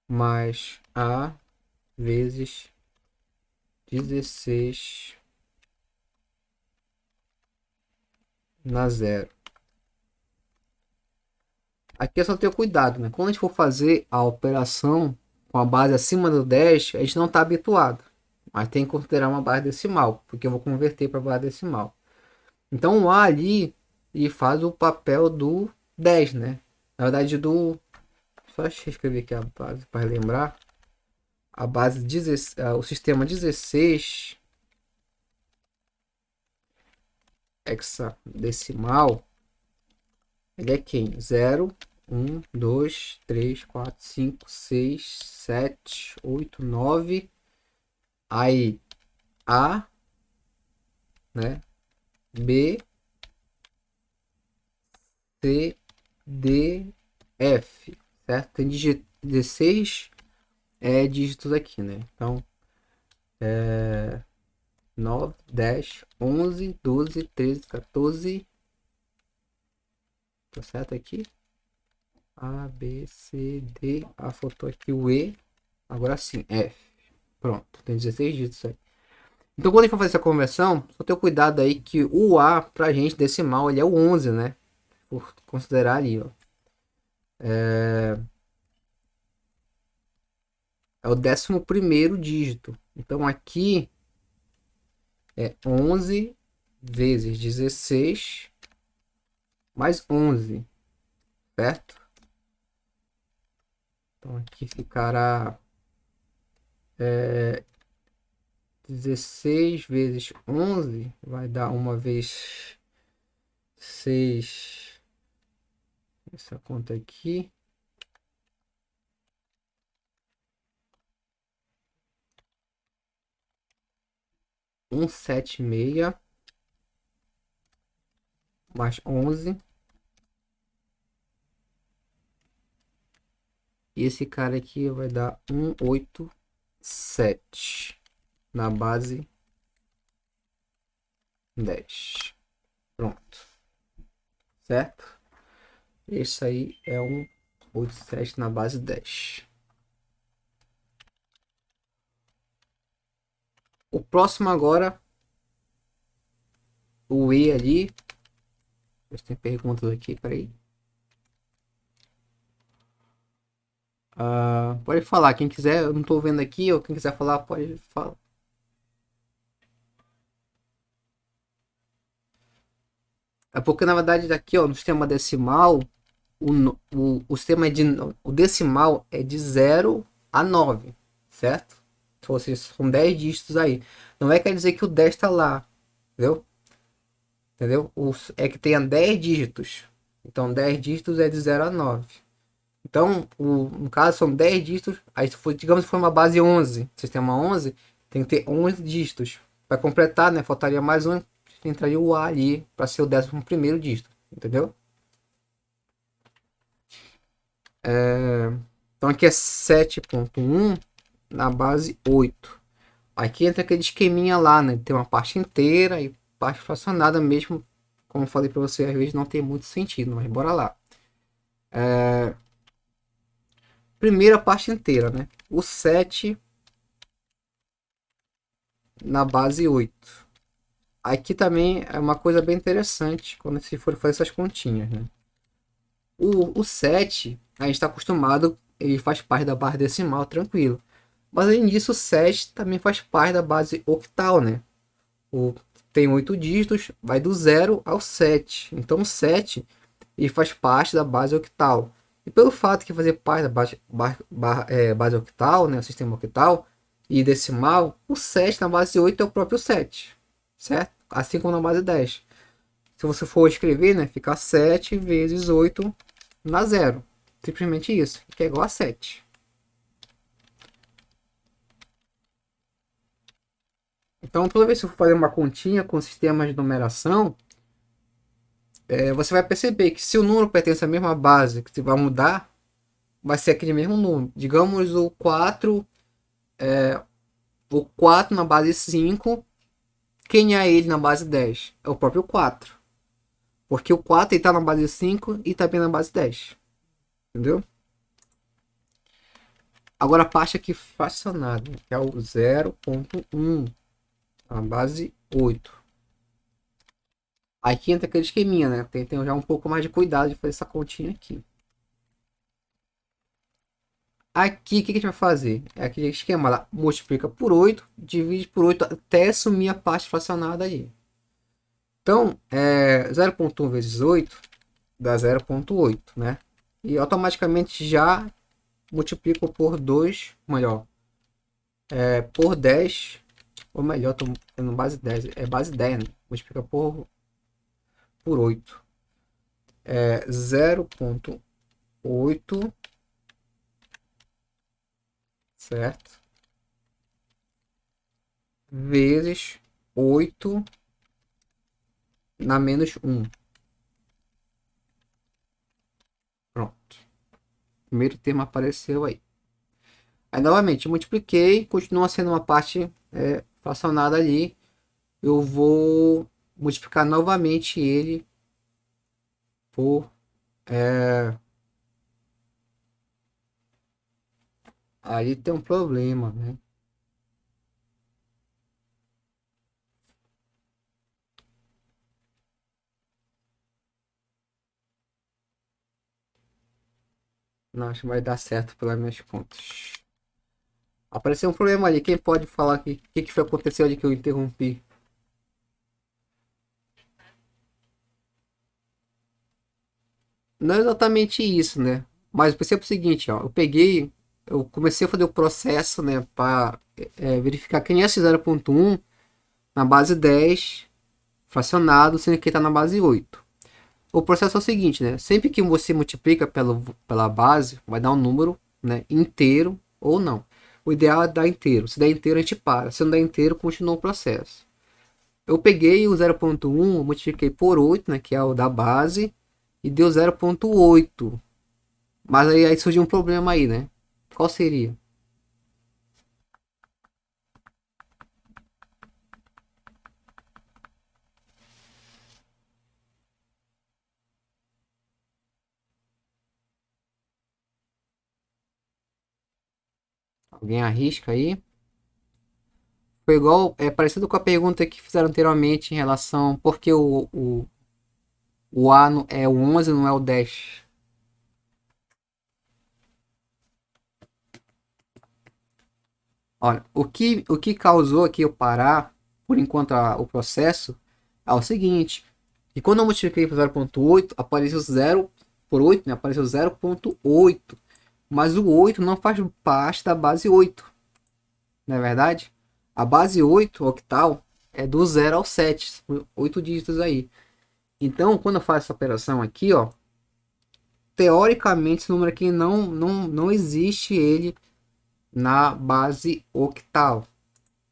mais A vezes 16 na 0. Aqui é só ter cuidado, né? Quando a gente for fazer a operação com a base acima do 10, a gente não está habituado. Mas tem que considerar uma base decimal, porque eu vou converter para base decimal. Então o A ali e faz o papel do 10, né? Na verdade do... Só deixa eu escrever aqui a base para lembrar. A base 16, o sistema 16 hexadecimal, ele é quem? 0, 1, 2, 3, 4, 5, 6, 7, 8, 9. Aí A, né? B, C, D, F, certo? Tem 16 dígitos aqui, né? Então, 9, 10, 11, 12, 13, 14. Tá certo aqui? A, B, C, D. Ah, faltou aqui o E. Agora sim, F. Pronto, tem 16 dígitos aí. Então, quando a gente for fazer essa conversão, só ter cuidado aí que o A, pra gente, decimal, ele é o 11, né? Por considerar ali, ó. É o 11º dígito. Então, aqui é 11 vezes 16 mais 11, certo? Então, aqui ficará 16 vezes 11, vai dar uma vez 6. Essa conta aqui. Um sete meia mais 11. E esse cara aqui vai dar 187 na base 10. Pronto. Certo? Esse aí é 187 na base 10. O próximo agora, o E ali. Tem perguntas aqui, peraí. Pode falar, quem quiser, eu não estou vendo aqui, ou quem quiser falar, pode falar. É porque na verdade aqui, ó, no sistema decimal, o decimal é de 0 a 9, certo? Então, ou seja, são 10 dígitos aí. Não é quer dizer que o 10 está lá, entendeu? Entendeu? É que tenha 10 dígitos. Então 10 dígitos é de 0 a 9. Então, no caso, são 10 dígitos. Aí, digamos que foi uma base 11, sistema 11, tem que ter 11 dígitos. Para completar, né, faltaria mais um, entraria o A ali para ser o 11º dígito, entendeu? Então, aqui é 7.1 na base 8. Aqui entra aquele esqueminha lá, né? Tem uma parte inteira e parte fracionada mesmo. Como eu falei para você, às vezes não tem muito sentido, mas bora lá. Primeira parte inteira, né? O 7 na base 8. Aqui também é uma coisa bem interessante quando se for fazer essas continhas, né? O 7, a gente está acostumado, ele faz parte da base decimal, tranquilo. Mas além disso, o 7 também faz parte da base octal, né? Tem 8 dígitos, vai do 0 ao 7. Então o 7 ele faz parte da base octal. E pelo fato de fazer parte da base octal, né, o sistema octal e decimal, o 7 na base 8 é o próprio 7, certo? Assim como na base 10. Se você for escrever, né, fica 7 vezes 8 na zero. Simplesmente isso, que é igual a 7. Então, toda vez que você for fazer uma continha com sistemas de numeração, você vai perceber que se o número pertence à mesma base, que você vai mudar, vai ser aquele mesmo número. Digamos o 4 na base 5, quem é ele na base 10? É o próprio 4. Porque o 4 está na base 5 e também na base 10. Entendeu? Agora a parte aqui fracionada, que é o 0.1, a base 8. Aqui entra aquele esqueminha, né? Tem já um pouco mais de cuidado de fazer essa continha aqui. Aqui, o que a gente vai fazer? É aquele esquema lá, multiplica por 8, divide por 8 até sumir a parte fracionada aí. Então, 0.1 vezes 8 dá 0.8, né? E automaticamente já multiplico por 2, melhor, por 10, ou melhor, estou fazendo base 10, é base 10, né? Multiplica por 8. 0.8, certo? Vezes 8 na menos 1. Pronto. O primeiro termo apareceu aí. Aí novamente, multipliquei, continua sendo uma parte fracionada ali. Eu vou multiplicar novamente ele por... Aí tem um problema, né? Não, acho que vai dar certo pelas minhas contas. Apareceu um problema ali. Quem pode falar o que foi aconteceu ali que eu interrompi? Não é exatamente isso, né? Mas perceba o seguinte, ó. Eu comecei a fazer o processo, né? Para verificar quem é esse 0.1 na base 10 fracionado, sendo que está na base 8. O processo é o seguinte, né? Sempre que você multiplica pela base, vai dar um número, né, inteiro ou não. O ideal é dar inteiro. Se der inteiro, a gente para. Se não der inteiro, continua o processo. Eu peguei o 0.1, multipliquei por 8, né, que é o da base, e deu 0.8. Mas aí surgiu um problema aí, né? Qual seria? Alguém arrisca aí? Foi igual, parecido com a pergunta que fizeram anteriormente em relação por que o A é o 11 não é o 10. Olha, o que causou aqui eu parar, por enquanto, o processo, é o seguinte, e quando eu multipliquei por 0.8, apareceu 0 por 8, né, apareceu 0.8, mas o 8 não faz parte da base 8, não é verdade? A base 8, octal, é do 0 ao 7, 8 dígitos aí. Então, quando eu faço essa operação aqui, ó, teoricamente esse número aqui não existe ele na base octal,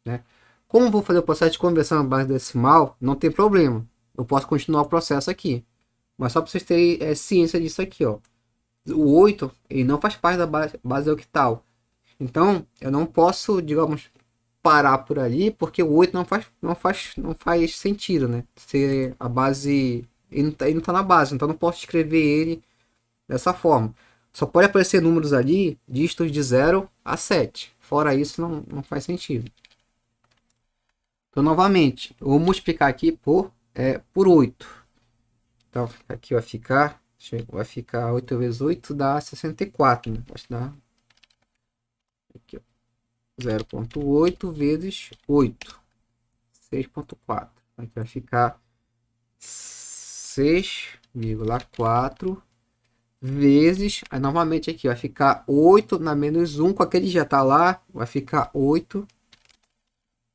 né? Como vou fazer o processo de conversão à base decimal, não tem problema. Eu posso continuar o processo aqui. Mas só para vocês terem ciência disso aqui, ó. O 8 ele não faz parte da base octal. Então, eu não posso, digamos, parar por ali, porque o 8 não faz sentido, né? Ser a base... Ele não tá na base, então eu não posso escrever ele dessa forma. Só pode aparecer números ali, dígitos de 0 a 7. Fora isso, não faz sentido. Então, novamente, eu vou multiplicar aqui por 8. Então, aqui vai ficar 8 vezes 8 dá 64. Né? Vai dar aqui, 0.8 vezes 8. 6.4. Aqui vai ficar 6,4 vezes, aí novamente aqui vai ficar 8 na menos 1, com aquele já tá lá, vai ficar 8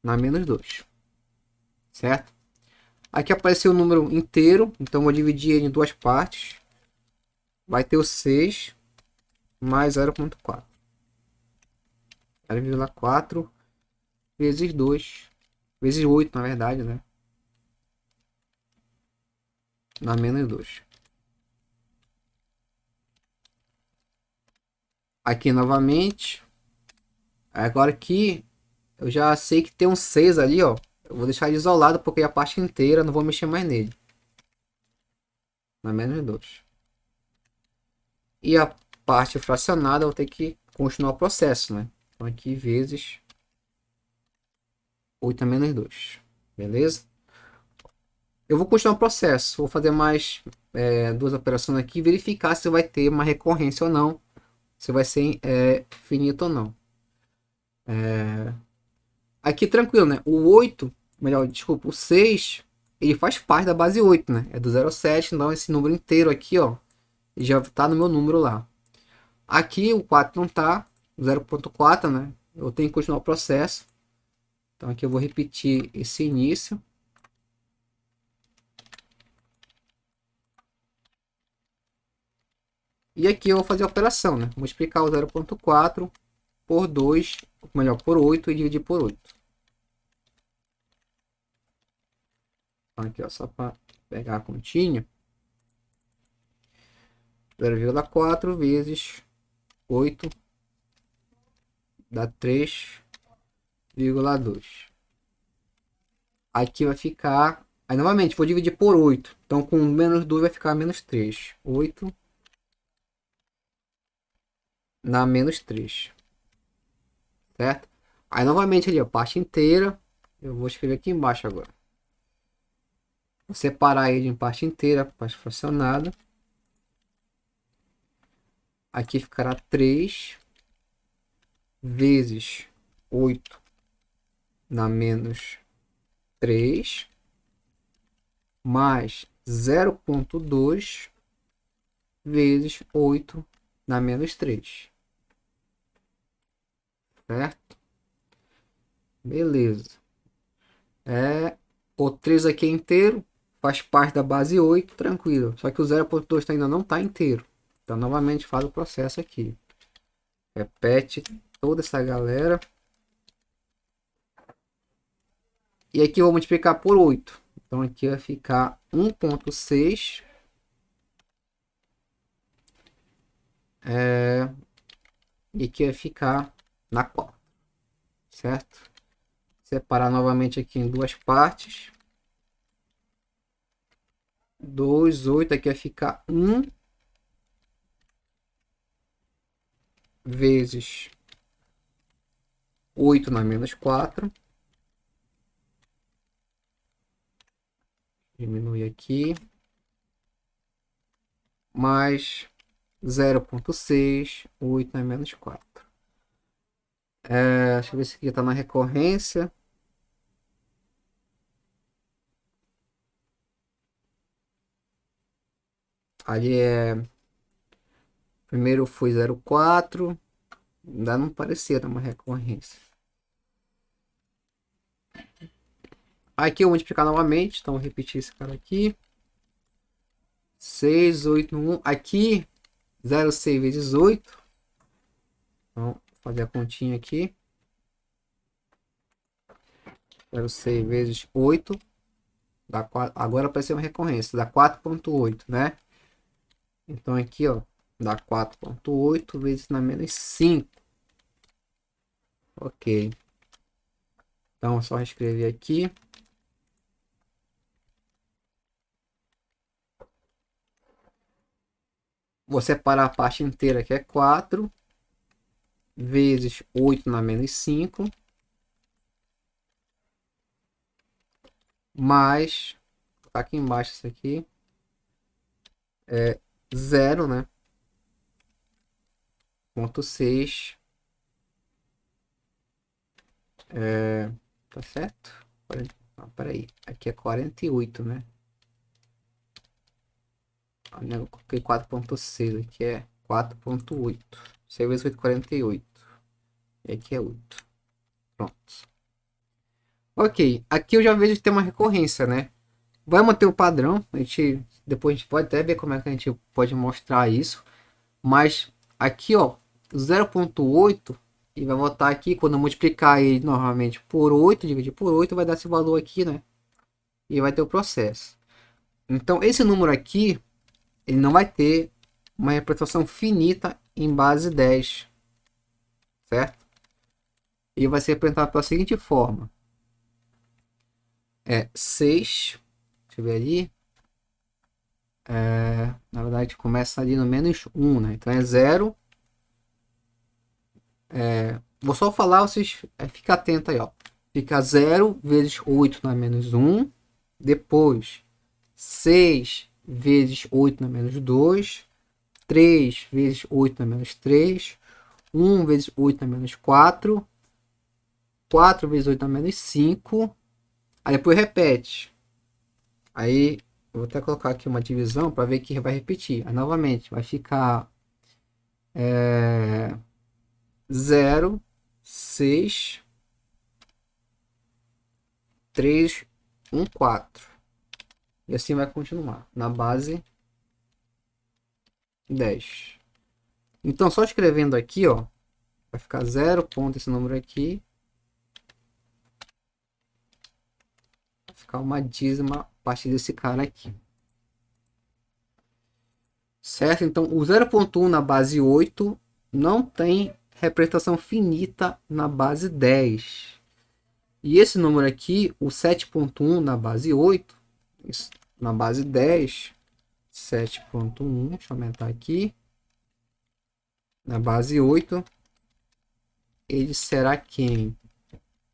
na menos 2, certo? Aqui apareceu o número inteiro, então vou dividir ele em duas partes. Vai ter o 6 mais 0,4. 0,4 vezes 2. Vezes 8, na verdade, né? Na menos 2. Aqui novamente. Agora aqui eu já sei que tem um 6 ali, ó. Eu vou deixar ele isolado porque a parte inteira não vou mexer mais nele. Na menos 2. E a parte fracionada eu vou ter que continuar o processo, né? Então aqui vezes 8 a menos 2. Beleza? Eu vou continuar o processo. Vou fazer mais duas operações aqui. Verificar se vai ter uma recorrência ou não. Se vai ser finito ou não. Aqui tranquilo, né? O 8, melhor, desculpa, o 6, ele faz parte da base 8, né? É do 0 ao 7, então esse número inteiro aqui, ó, já tá no meu número lá. Aqui o 4 não tá, 0,4, né? Eu tenho que continuar o processo. Então aqui eu vou repetir esse início. E aqui eu vou fazer a operação, né? Vou explicar o 0,4 por 2, melhor, por 8 e dividir por 8. Então aqui, ó, só para pegar a continha. 0,4 vezes 8 dá 3,2. Aqui vai ficar... Aí novamente, vou dividir por 8. Então com menos 2 vai ficar menos 3. 8 na menos 3. Certo? Aí novamente ali, a parte inteira. Eu vou escrever aqui embaixo agora. Vou separar ele em parte inteira, parte fracionada. Aqui ficará 3 vezes 8 na menos 3 mais 0,2 vezes 8 na menos 3. Certo? Beleza. O 3 aqui é inteiro, faz parte da base 8, tranquilo. Só que o 0,2 ainda não está inteiro. Então novamente faz o processo aqui. Repete toda essa galera. E aqui eu vou multiplicar por 8. Então aqui vai ficar 1,6. E aqui vai ficar na 4. Certo? Separar novamente aqui em duas partes. 2, 8. Aqui vai ficar 1 vezes 8 na menos 4. Diminui aqui. Mais 0,6, 8 na menos 4. Deixa eu ver se aqui está na recorrência. Ali primeiro foi 0,4. Ainda não parecia ter uma recorrência. Aqui eu vou multiplicar novamente. Então, vou repetir esse cara aqui. 6, 8, 1. Aqui, 0,6 vezes 8. Então, vou fazer a continha aqui. 0,6 vezes 8. Dá 4, agora apareceu uma recorrência. Dá 4,8, né? Então, aqui, ó. Dá 4,8 vezes na menos 5. Ok. Então, é só escrever aqui. Vou separar a parte inteira, que é 4, vezes 8 na menos 5, mais, tá aqui embaixo isso aqui, é 0, né? Ponto 6, tá certo? Não, peraí, aqui é 48, né? Eu coloquei 4,6, aqui é 4,8. 6 vezes 8, 48. E aqui é 8. Pronto. Ok, aqui eu já vejo que tem uma recorrência, né? Vai manter o padrão. Depois a gente pode até ver como é que a gente pode mostrar isso. Mas aqui, ó, 0,8 e vai voltar aqui quando eu multiplicar ele novamente por 8, dividir por 8, vai dar esse valor aqui, né? E vai ter o processo. Então, esse número aqui, ele não vai ter uma representação finita em base 10, certo? E vai ser representado pela seguinte forma. 6, deixa eu ver ali. Na verdade, começa ali no menos 1, né? Então é 0. Vou só falar, vocês fiquem atentos aí, ó. Fica 0 vezes 8 na menos 1. Depois, 6 vezes 8 na menos 2. 3 vezes 8 na menos 3. 1 vezes 8 na menos 4. 4 vezes 8 na menos 5. Aí depois repete. Aí eu vou até colocar aqui uma divisão para ver que vai repetir. Aí novamente vai ficar 0, 6, 3, 1, 4. E assim vai continuar na base 10. Então só escrevendo aqui, ó, vai ficar 0 ponto esse número aqui. Vai ficar uma dízima a partir desse cara aqui. Certo? Então o 0,1 na base 8 não tem representação finita na base 10. E esse número aqui, o 7,1 na base 8, isso, na base 10, 7,1, deixa eu aumentar aqui. Na base 8, ele será quem?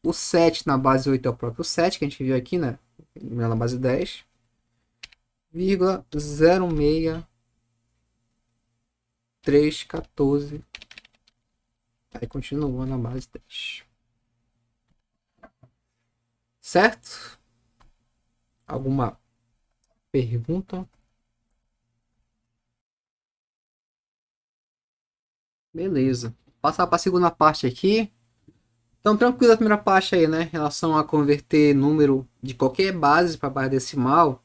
O 7 na base 8 é o próprio 7, que a gente viu aqui, né? Na base 10, vírgula 0,6314. Aí continua na base 10. Certo? Alguma pergunta? Beleza. Passar para a segunda parte aqui. Então, tranquilo a primeira parte aí, né? Em relação a converter número de qualquer base para base decimal.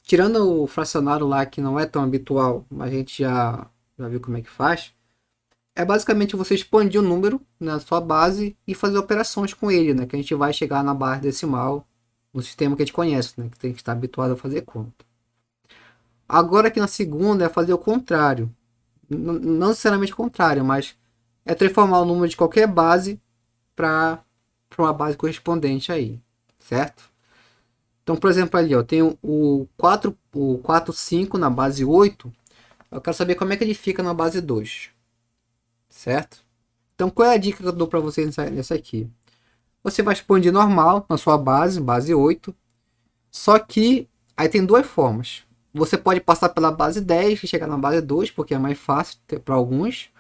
Tirando o fracionário lá, que não é tão habitual, mas a gente já viu como é que faz. É basicamente você expandir o número na sua base e fazer operações com ele, né? Que a gente vai chegar na base decimal no sistema que a gente conhece, né? Que tem que estar habituado a fazer conta. Agora aqui na segunda é fazer o contrário. Não necessariamente o contrário, mas é transformar o número de qualquer base para uma base correspondente aí, certo? Então, por exemplo, ali, ó, tem o 4, 5 na base 8. Eu quero saber como é que ele fica na base 2, certo? Então, qual é a dica que eu dou para vocês nessa aqui? Você vai expandir normal na sua base 8. Só que aí tem duas formas. Você pode passar pela base 10 e chegar na base 2, porque é mais fácil para alguns.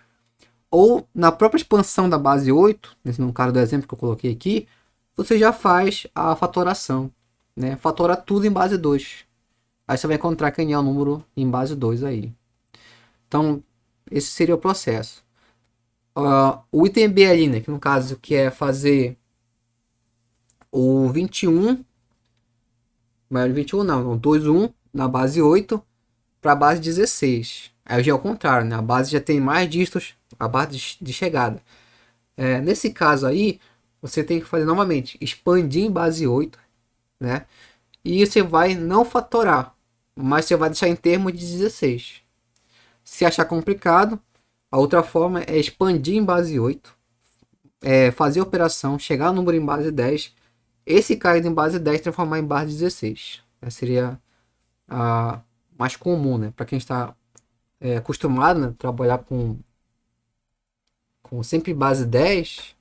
Ou na própria expansão da base 8, no caso do exemplo que eu coloquei aqui, você já faz a fatoração, né? Fatora tudo em base 2. Aí você vai encontrar quem é o número em base 2 aí. Então, esse seria o processo. O item B ali, né? Que no caso que é fazer o 21, mas 21 não, o 21 na base 8 para a base 16. Aí já é o contrário, né? A base já tem mais dígitos, a base de chegada. Nesse caso aí, você tem que fazer novamente, expandir em base 8, né? E você vai não fatorar, mas você vai deixar em termos de 16. Se achar complicado, a outra forma é expandir em base 8, fazer a operação, chegar no número em base 10, esse caído em base 10 transformar em base 16. Essa seria a mais comum, né? Para quem está acostumado, né, a trabalhar com sempre base 10,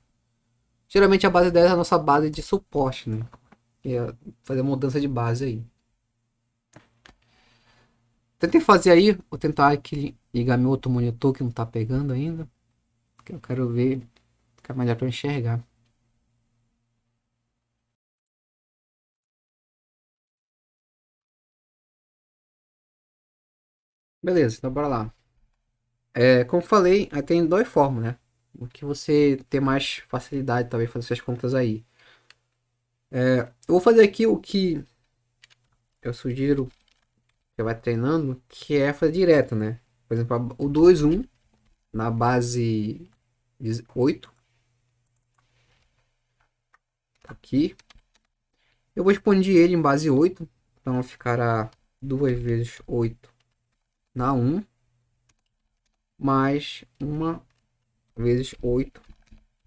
geralmente a base 10 é a nossa base de suporte, né? E é fazer mudança de base aí. Tentei fazer aí, vou tentar aqui ligar meu outro monitor que não tá pegando ainda. Que eu quero ver, ficar melhor para enxergar. Beleza, então bora lá. Como falei, aí tem duas formas, né? O que você ter mais facilidade, talvez, fazer essas contas aí. Eu vou fazer aqui o que eu sugiro que vai treinando, que é fazer direto, né? Por exemplo, o 2-1 na base 8 aqui. Eu vou expandir ele em base 8, então ficará 2 vezes 8 na 1, mais 1 vezes 8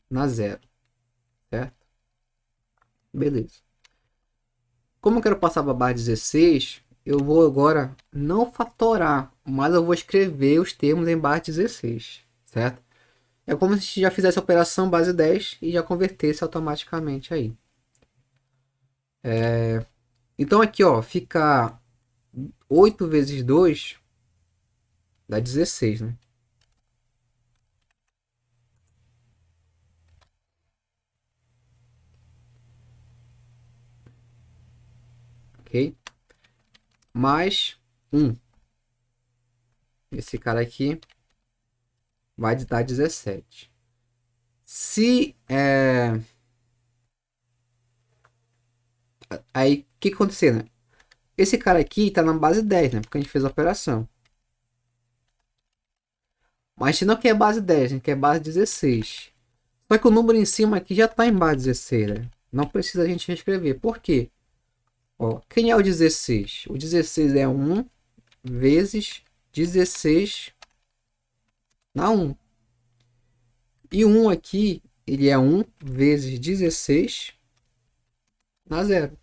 na 0, certo? Beleza. Como eu quero passar para a base 16, eu vou agora não fatorar, mas eu vou escrever os termos em base 16, certo? É como se já fizesse a operação base 10 e já convertesse automaticamente aí. Então aqui, ó, fica 8 vezes 2 dá 16, né? Ok? Mais 1. Esse cara aqui vai dar 17. Se aí, o que acontecer, né? Esse cara aqui tá na base 10, né? Porque a gente fez a operação. Mas a gente não quer base 10, a gente quer base 16. Só que o número em cima aqui já tá em base 16, né? Não precisa a gente reescrever. Por quê? Ó, quem é o 16? O 16 é 1 vezes 16 na 1. E 1 aqui, ele é 1 vezes 16 na 0.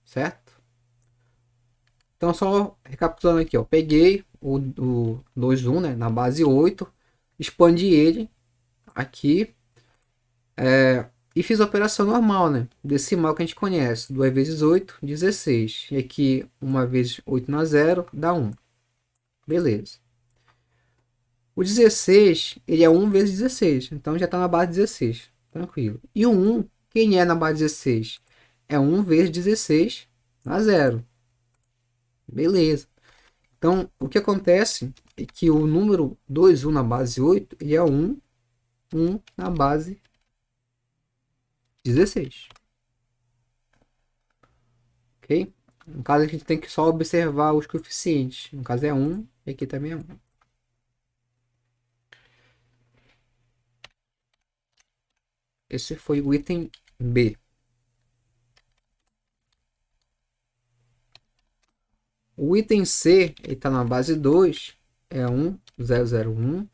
Certo? Então, só recapitulando aqui, ó. Peguei o 2-1, né, na base 8, expandi ele aqui e fiz a operação normal, né? Decimal que a gente conhece. 2 vezes 8, 16. E aqui, 1 vezes 8 na 0, dá 1. Beleza. O 16, ele é 1 vezes 16. Então, já está na base 16. Tranquilo. E o 1, quem é na base 16? É 1 vezes 16 na 0. Beleza. Então, o que acontece é que o número 2, 1 na base 8, ele é 1, 1 na base 16. Ok? No caso, a gente tem que só observar os coeficientes. No caso é 1 e aqui também é 1. Esse foi o item B. O item C, ele está na base 2, é 1001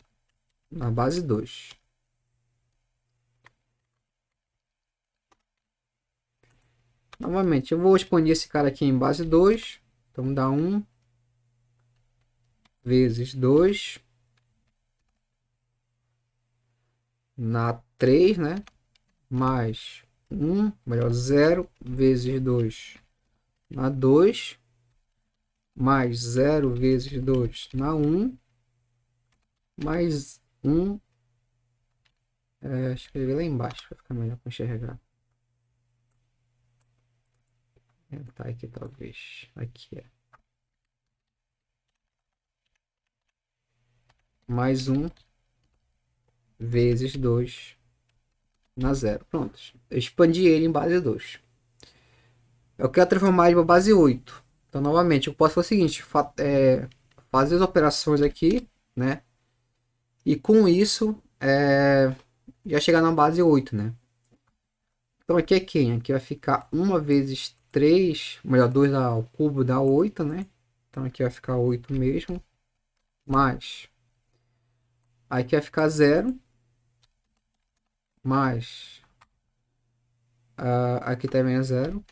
na base 2. Novamente, eu vou expandir esse cara aqui em base 2. Então dá 1 vezes 2 na 3, né? Mais 1, melhor, 0 vezes 2 na 2, mais 0 vezes 2 na 1, mais 1, escrever lá embaixo para ficar melhor para enxergar. Tá aqui talvez, aqui é. Mais 1 vezes 2 na 0. Pronto, eu expandi ele em base 2. Eu quero transformar ele para base 8. Então, novamente, eu posso fazer o seguinte: fazer as operações aqui, né? E com isso, já chegar na base 8, né? Então, aqui é quem? Aqui vai ficar 1 vezes 3, melhor, 2 ao cubo dá 8, né? Então, aqui vai ficar 8 mesmo. Mais. Aqui vai ficar 0. Mais. Aqui também é 0.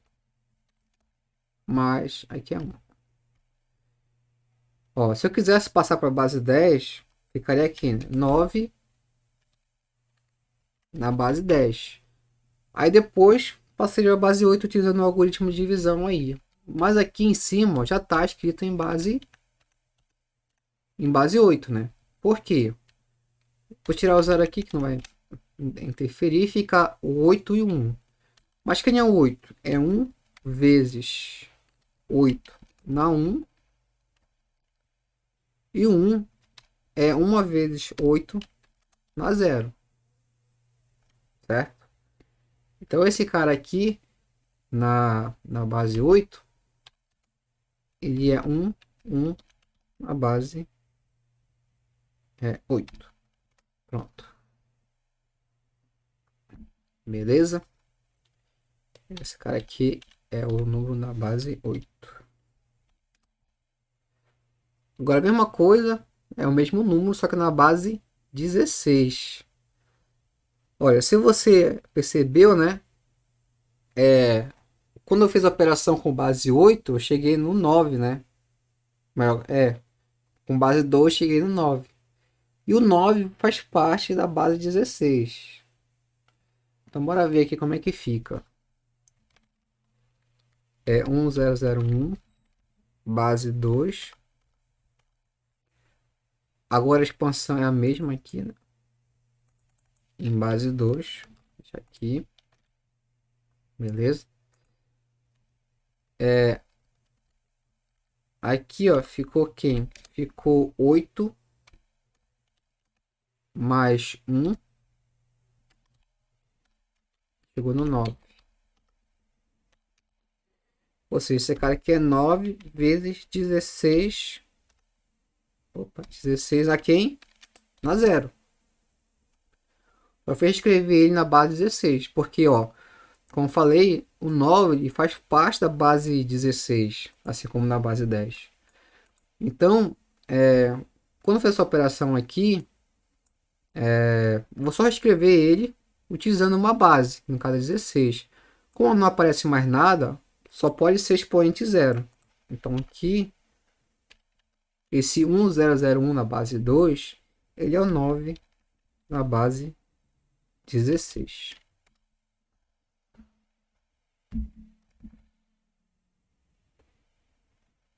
Mais. Aqui é 1. Ó, se eu quisesse passar para a base 10, ficaria aqui, né? 9 na base 10. Aí depois passei a base 8 utilizando o algoritmo de divisão aí. Mas aqui em cima ó, já está escrito em base 8, né? Por quê? Vou tirar o 0 aqui que não vai interferir, fica o 8 e o 1. Mas quem é o 8? É 1 vezes 8 na 1. E o 1 é 1 vezes 8 na 0. Certo? Então esse cara aqui na base 8, ele é 1 na base 8. Pronto. Beleza? Esse cara aqui é o número na base 8. Agora a mesma coisa, é o mesmo número, só que na base 16. Olha, se você percebeu, né? Quando eu fiz a operação com base 8, eu cheguei no 9, né? Com base 2 cheguei no 9. E o 9 faz parte da base 16. Então bora ver aqui como é que fica. É 1001, base 2. Agora a expansão é a mesma aqui, né? Em base 2. Deixa aqui. Beleza? Aqui, ó, ficou quem? Ficou 8 mais 1. Chegou no 9. Ou seja, esse cara aqui é 9 vezes 16. Opa, 16 a quem? Na 0. Eu fiz escrever ele na base 16. Porque, ó, como falei, o 9 ele faz parte da base 16. Assim como na base 10. Então, quando eu fizer essa operação aqui, vou só escrever ele utilizando uma base, no caso é 16. Como não aparece mais nada, só pode ser expoente 0. Então aqui, esse 1001 na base 2, ele é o 9 na base 16.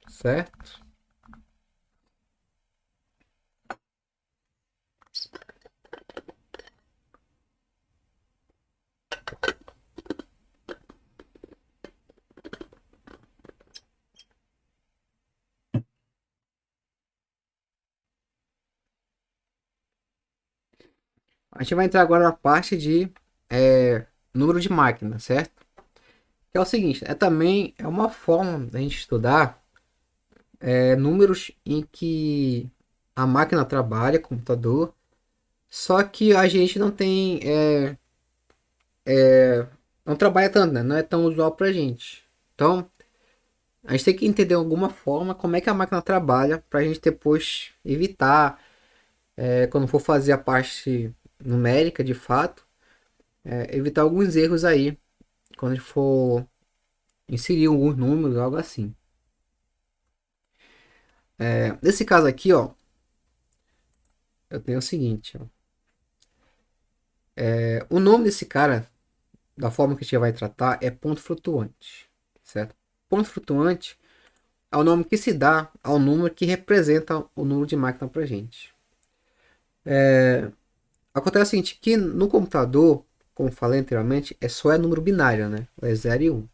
Certo? A gente vai entrar agora na parte de número de máquina, certo? Que é o seguinte, também é uma forma da gente estudar números em que a máquina trabalha, computador, só que a gente não tem, não trabalha tanto, né? Não é tão usual pra gente. Então, a gente tem que entender de alguma forma como é que a máquina trabalha pra gente depois evitar, quando for fazer a parte numérica de fato, evitar alguns erros aí, quando a gente for inserir alguns números, algo assim. Nesse caso aqui, ó, eu tenho o seguinte, ó. O nome desse cara, da forma que a gente vai tratar, é ponto flutuante, certo? Ponto flutuante é o nome que se dá ao número que representa o número de máquina para gente. Acontece o seguinte, que no computador, como falei anteriormente, só número binário, né? É 0 e 1.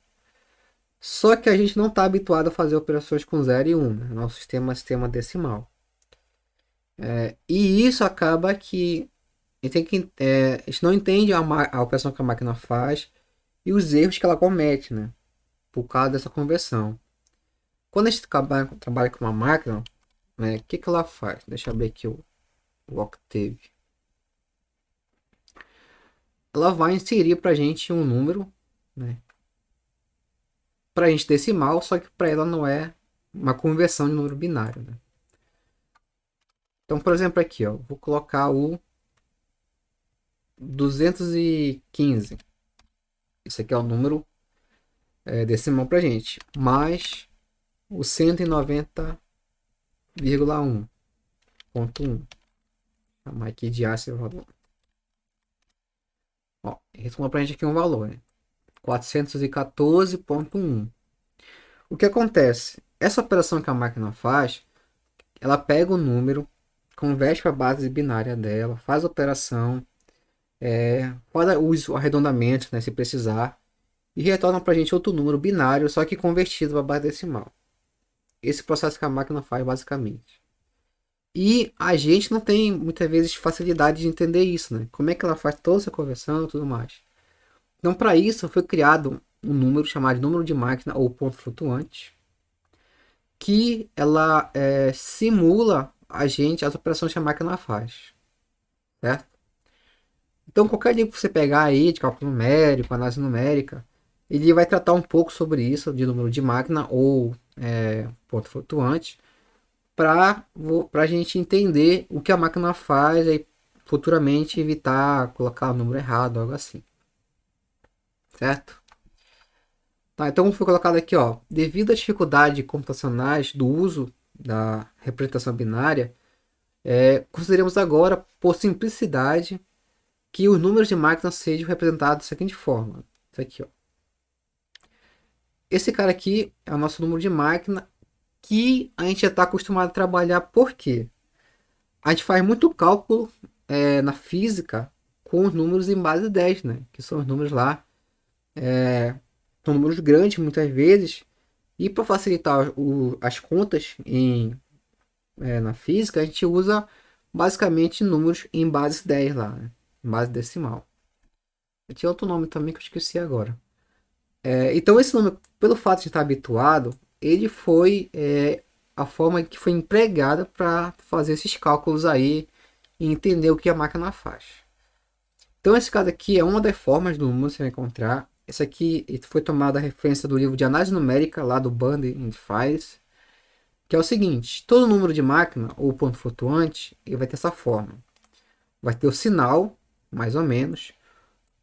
Só que a gente não está habituado a fazer operações com 0 e 1, né? Nosso sistema é sistema decimal. E isso acaba que a gente não entende a operação que a máquina faz e os erros que ela comete, né? Por causa dessa conversão. Quando a gente trabalha com uma máquina, né, o que ela faz? Deixa eu abrir aqui o Octave. Ela vai inserir para a gente um número, né, para a gente decimal, só que para ela não é uma conversão de número binário. Né? Então, por exemplo, aqui, ó, vou colocar o 215. Esse aqui é o número decimal para a gente, mais o 190,1.1. Chamar aqui de A esse valor. Ó, responde pra gente aqui um valor, né? 414.1. O que acontece? Essa operação que a máquina faz, ela pega o número, converte para a base binária dela, faz a operação, faz o arredondamento, né, se precisar, e retorna para a gente outro número binário, só que convertido para a base decimal. Esse processo que a máquina faz basicamente. E a gente não tem muitas vezes facilidade de entender isso, né? Como é que ela faz toda essa conversão e tudo mais. Então, para isso, foi criado um número chamado de número de máquina ou ponto flutuante, que ela simula as operações que a máquina faz, certo? Então, qualquer livro que você pegar aí de cálculo numérico, análise numérica, ele vai tratar um pouco sobre isso, de número de máquina ou ponto flutuante, para a gente entender o que a máquina faz e futuramente evitar colocar o número errado, algo assim, certo? Tá, então, como foi colocado aqui, ó, devido às dificuldades computacionais do uso da representação binária, consideramos agora, por simplicidade, que os números de máquina sejam representados da seguinte forma. Isso aqui, ó. Esse cara aqui é o nosso número de máquina que a gente já está acostumado a trabalhar. Por quê? A gente faz muito cálculo na física com os números em base 10, né? Que são os números lá. São números grandes muitas vezes. E para facilitar as contas na física, a gente usa basicamente números em base 10 lá, né? Em base decimal. Tinha outro nome também que eu esqueci agora. Então esse número, pelo fato de estar habituado, ele foi a forma que foi empregada para fazer esses cálculos aí e entender o que a máquina faz. Então esse caso aqui é uma das formas do número que você vai encontrar. Esse aqui foi tomada a referência do livro de análise numérica lá do Band and Files, que é o seguinte: todo número de máquina ou ponto flutuante ele vai ter essa forma. Vai ter o sinal, mais ou menos,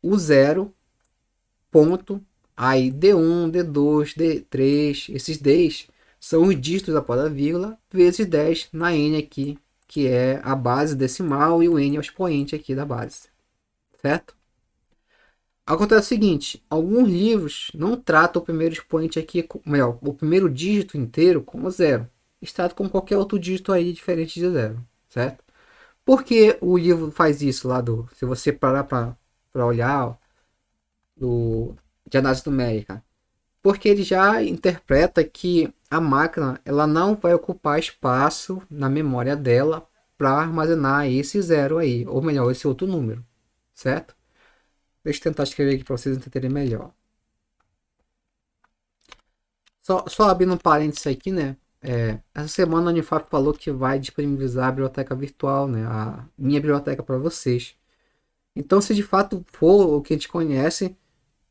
o zero, ponto, aí D1, D2, D3, esses Ds são os dígitos após a vírgula, vezes 10 na N aqui, que é a base decimal, e o N é o expoente aqui da base, certo? Acontece o seguinte, alguns livros não tratam o primeiro expoente aqui, melhor, o primeiro dígito inteiro como zero. Tratam como qualquer outro dígito aí diferente de zero, certo? Por que o livro faz isso lá se você parar para olhar de análise numérica? Porque ele já interpreta que a máquina ela não vai ocupar espaço na memória dela para armazenar esse zero aí, ou melhor, esse outro número, certo? Deixa eu tentar escrever aqui para vocês entenderem melhor. Só abrindo um parênteses aqui, né? Essa semana a Unifap falou que vai disponibilizar a biblioteca virtual, né? A minha biblioteca para vocês. Então, se de fato for o que a gente conhece,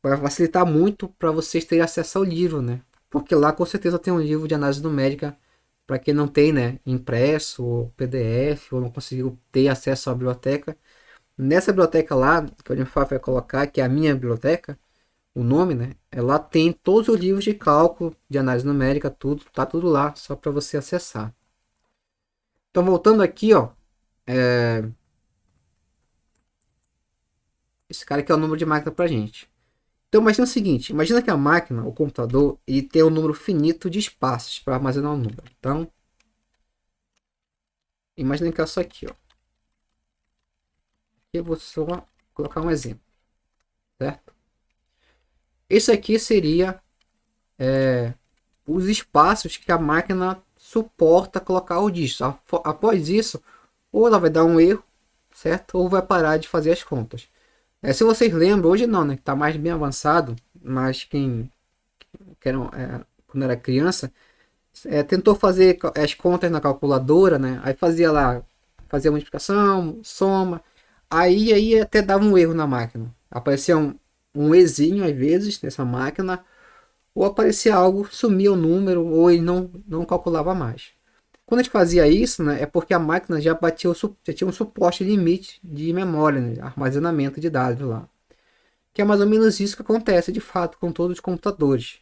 vai facilitar muito para vocês terem acesso ao livro, né? Porque lá com certeza tem um livro de análise numérica para quem não tem, né, impresso ou PDF ou não conseguiu ter acesso à biblioteca. Nessa biblioteca lá, que a Unifap vai colocar, que é a minha biblioteca, o nome, né? Ela tem todos os livros de cálculo, de análise numérica, tudo, tá tudo lá, só para você acessar. Então, voltando aqui, ó, esse cara aqui é o número de máquina pra gente. Então, imagina o seguinte, imagina que a máquina, o computador, ele tem um número finito de espaços para armazenar o número. Então, imagina que é isso aqui, ó. Aqui eu vou só colocar um exemplo, certo? Esse aqui seria os espaços que a máquina suporta colocar o dígito. Após isso, ou ela vai dar um erro, certo? Ou vai parar de fazer as contas. Se vocês lembram, hoje não, né? Que tá mais bem avançado, mas quando era criança, tentou fazer as contas na calculadora, né? Aí fazia multiplicação, soma, aí até dava um erro na máquina. Aparecia um Ezinho às vezes nessa máquina, ou aparecia algo, sumia o número, ou ele não calculava mais. Quando a gente fazia isso, né, é porque a máquina já tinha um suporte limite de memória, né, armazenamento de dados lá. Que é mais ou menos isso que acontece de fato com todos os computadores.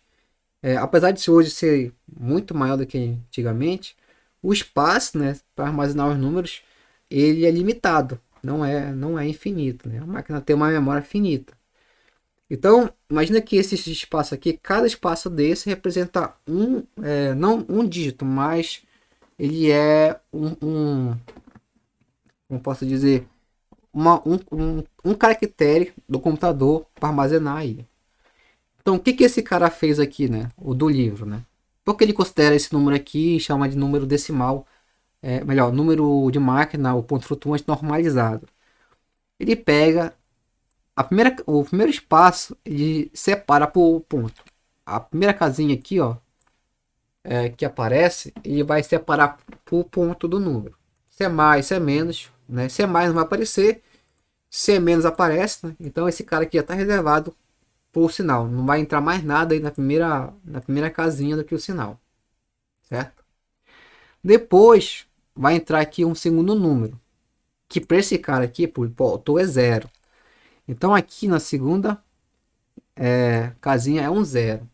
Apesar de hoje ser muito maior do que antigamente, o espaço, né, para armazenar os números ele é limitado, não é infinito. Né? A máquina tem uma memória finita. Então, imagina que esse espaço aqui, cada espaço desse representa não um dígito, mas ele é como posso dizer, um caractere do computador para armazenar aí. Então, o que esse cara fez aqui, né? O do livro, né? Porque ele considera esse número aqui e chama de número decimal, melhor, número de máquina, o ponto flutuante normalizado. Ele pega o primeiro espaço ele separa por ponto. A primeira casinha aqui, ó, que aparece, ele vai separar por ponto do número. Se é mais, se é menos, né? Se é mais não vai aparecer, se é menos aparece, né? Então esse cara aqui já está reservado por sinal. Não vai entrar mais nada aí na primeira casinha do que o sinal, certo? Depois vai entrar aqui um segundo número, que para esse cara aqui, por autor é zero. Então aqui na segunda casinha é um zero.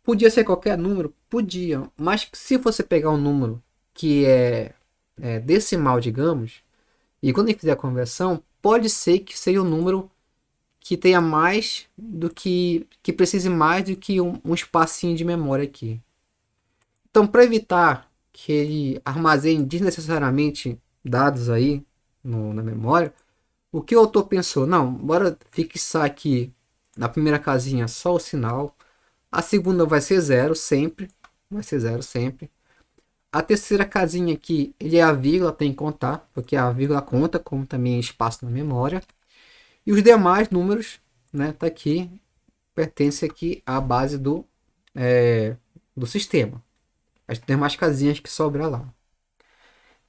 Podia ser qualquer número? Podia. Mas se você pegar um número que é decimal, digamos, e quando ele fizer a conversão, pode ser que seja um número que tenha mais do que precise mais do que um espacinho de memória aqui. Então, para evitar que ele armazene desnecessariamente dados aí na memória, o que o autor pensou? Não, bora fixar aqui na primeira casinha só o sinal. A segunda vai ser zero sempre. Vai ser zero sempre. A terceira casinha aqui, ele é a vírgula, tem que contar, porque a vírgula conta como também espaço na memória. E os demais números, né, tá aqui, pertence aqui à base do sistema. As demais casinhas que sobram lá.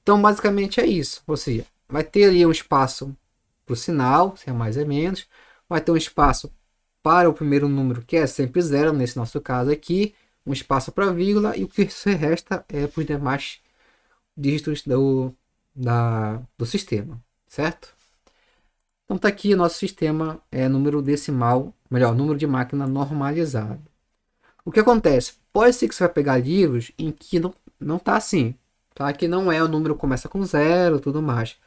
Então, basicamente é isso. Ou seja, vai ter ali um espaço para o sinal, se é mais ou menos. Vai ter um espaço para o primeiro número, que é sempre zero, nesse nosso caso aqui. Um espaço para vírgula. E o que se resta é para os demais dígitos do sistema. Certo? Então tá aqui o nosso sistema número decimal, melhor, número de máquina normalizado. O que acontece? Pode ser que você vai pegar livros em que não tá assim, tá? Que não é o número começa com zero, tudo mais.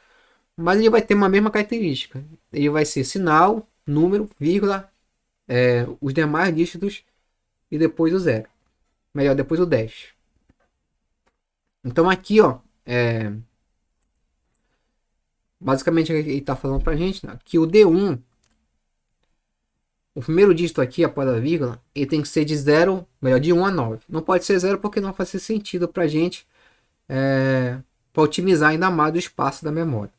Mas ele vai ter uma mesma característica. Ele vai ser sinal, número, vírgula, os demais dígitos e depois o zero. Melhor, depois o 10. Então aqui, ó, basicamente ele está falando pra gente, né, que o D1, o primeiro dígito aqui após a vírgula, ele tem que ser de 0, melhor, de 1 a 9. Não pode ser 0 porque não faz sentido pra gente para otimizar ainda mais o espaço da memória.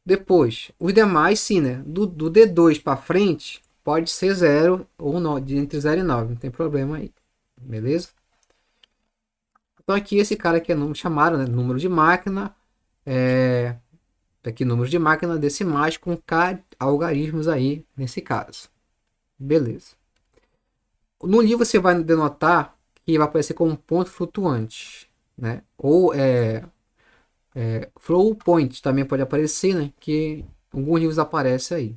Depois, os demais sim, né? Do D2 para frente, pode ser 0 ou 9, entre 0 e 9, não tem problema aí. Beleza? Então aqui esse cara aqui é número chamado, né? Número de máquina. Aqui números de máquina decimais com K algarismos aí nesse caso. Beleza. No livro você vai denotar que vai aparecer como ponto flutuante, né? Ou flow point também pode aparecer, né? Que alguns livros aparece aí.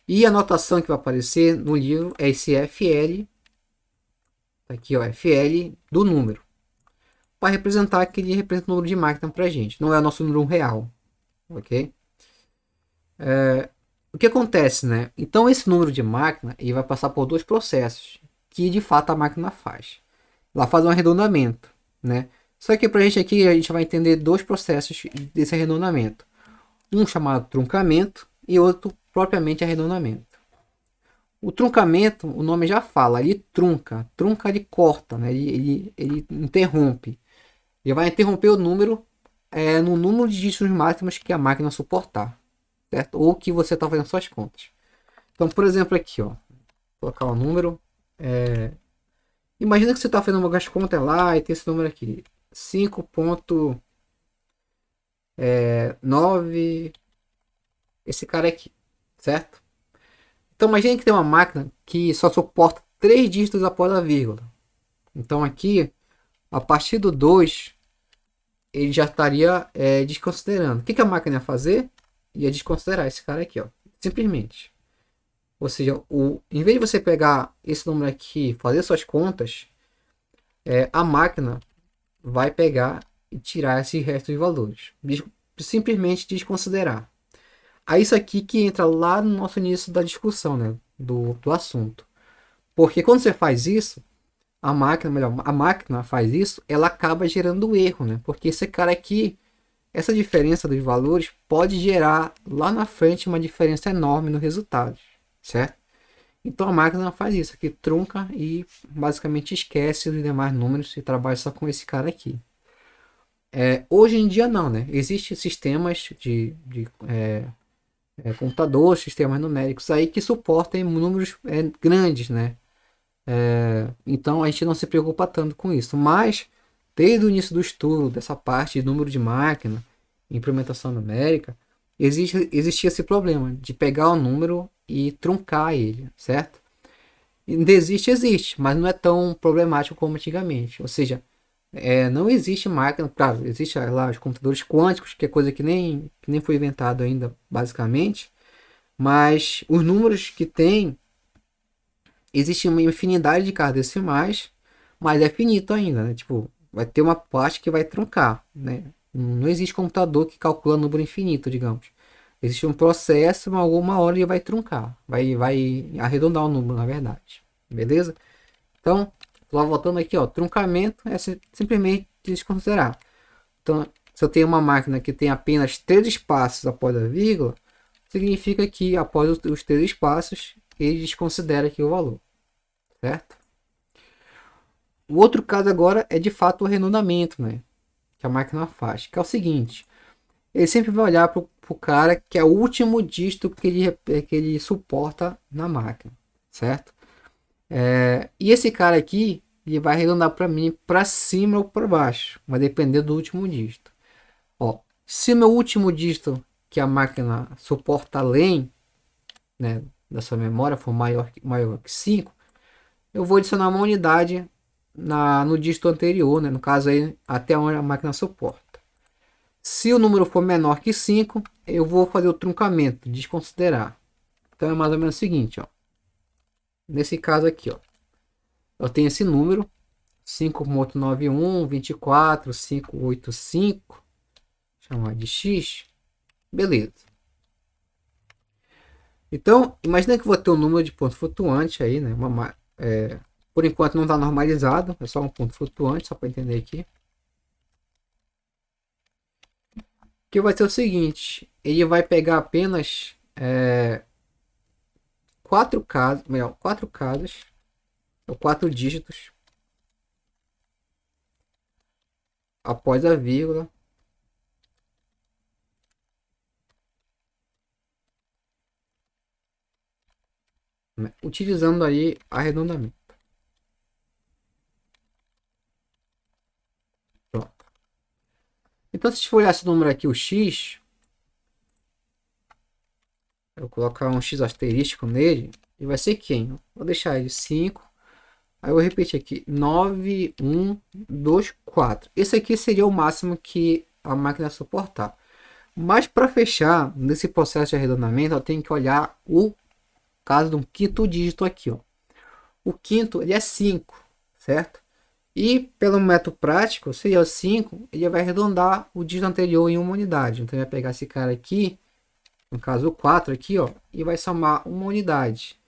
E a notação que vai aparecer no livro é esse FL, aqui ó, FL do número, para representar que ele representa o número de máquina para a gente, não é o nosso número real, ok? O que acontece, né? Então esse número de máquina ele vai passar por dois processos que de fato a máquina faz. Ela faz um arredondamento, né? Só que para a gente aqui a gente vai entender dois processos desse arredondamento, um chamado truncamento e outro propriamente arredondamento. O truncamento, o nome já fala, ele trunca, ele corta, né? ele interrompe. Ele vai interromper o número no número de dígitos máximos que a máquina suportar, certo? Ou que você está fazendo suas contas. Então, por exemplo, aqui, ó, vou colocar o número. Imagina que você está fazendo umas contas lá e tem esse número aqui, 5.9, esse cara aqui, certo? Então imagine que tem uma máquina que só suporta 3 dígitos após a vírgula. Então aqui, a partir do 2, ele já estaria desconsiderando. O que a máquina ia fazer? Ia desconsiderar esse cara aqui, ó. Simplesmente. Ou seja, em vez de você pegar esse número aqui e fazer suas contas, a máquina vai pegar e tirar esse resto de valores. Simplesmente desconsiderar. Aí isso aqui que entra lá no nosso início da discussão, né? Do assunto. Porque quando você faz isso, a máquina faz isso, ela acaba gerando erro, né? Porque esse cara aqui, essa diferença dos valores pode gerar lá na frente uma diferença enorme no resultado, certo? Então a máquina faz isso, que trunca e basicamente esquece os demais números e trabalha só com esse cara aqui. Hoje em dia não, né? Existem sistemas computadores, sistemas numéricos aí que suportem números grandes, né? Então a gente não se preocupa tanto com isso. Mas desde o início do estudo dessa parte de número de máquina, implementação numérica, existia esse problema de pegar o número e truncar ele, certo? Ainda existe, mas não é tão problemático como antigamente. Ou seja, não existe máquina, claro, existe lá os computadores quânticos, que é coisa que nem foi inventado ainda, basicamente, mas os números que tem, existe uma infinidade de casas decimais, mas é finito ainda, né? Tipo, vai ter uma parte que vai truncar, né? Não existe computador que calcula número infinito, digamos. Existe um processo, mas alguma hora ele vai truncar, vai arredondar o número, na verdade. Beleza? Então, lá voltando aqui, ó, truncamento é simplesmente desconsiderar. Então, se eu tenho uma máquina que tem apenas 3 espaços após a vírgula, significa que após os 3 espaços, ele desconsidera aqui o valor, certo? O outro caso agora é de fato o arredondamento, né? Que a máquina faz, que é o seguinte: ele sempre vai olhar para o cara que é o último dígito que ele suporta na máquina, certo? E esse cara aqui, ele vai arredondar para mim para cima ou para baixo, vai depender do último dígito. Ó, se meu último dígito que a máquina suporta além, né, da sua memória for maior que 5, eu vou adicionar uma unidade no dígito anterior, né, no caso aí até onde a máquina suporta. Se o número for menor que 5, eu vou fazer o truncamento, desconsiderar. Então é mais ou menos o seguinte, ó. Nesse caso aqui, ó, eu tenho esse número 5.91, 24, 585, chamar de x, beleza. Então, imagina que eu vou ter um número de ponto flutuante aí, né? Por enquanto não está normalizado, é só um ponto flutuante, só para entender aqui. Que vai ser o seguinte, ele vai pegar apenas 4 casas, ou 4 dígitos após a vírgula, né, utilizando aí arredondamento. Pronto. Então, se a gente for olhar esse número aqui, o x, eu vou colocar um x asterístico nele, e vai ser quem? Vou deixar ele 5. Aí eu vou repetir aqui, 9, 1, 2, 4. Esse aqui seria o máximo que a máquina suportar. Mas para fechar, nesse processo de arredondamento, eu tenho que olhar o caso de um quinto dígito aqui. Ó. O quinto ele é 5, certo? E pelo método prático, seria o 5, ele vai arredondar o dígito anterior em uma unidade. Então ele vai pegar esse cara aqui, no caso o 4 aqui, ó, e vai somar uma unidade.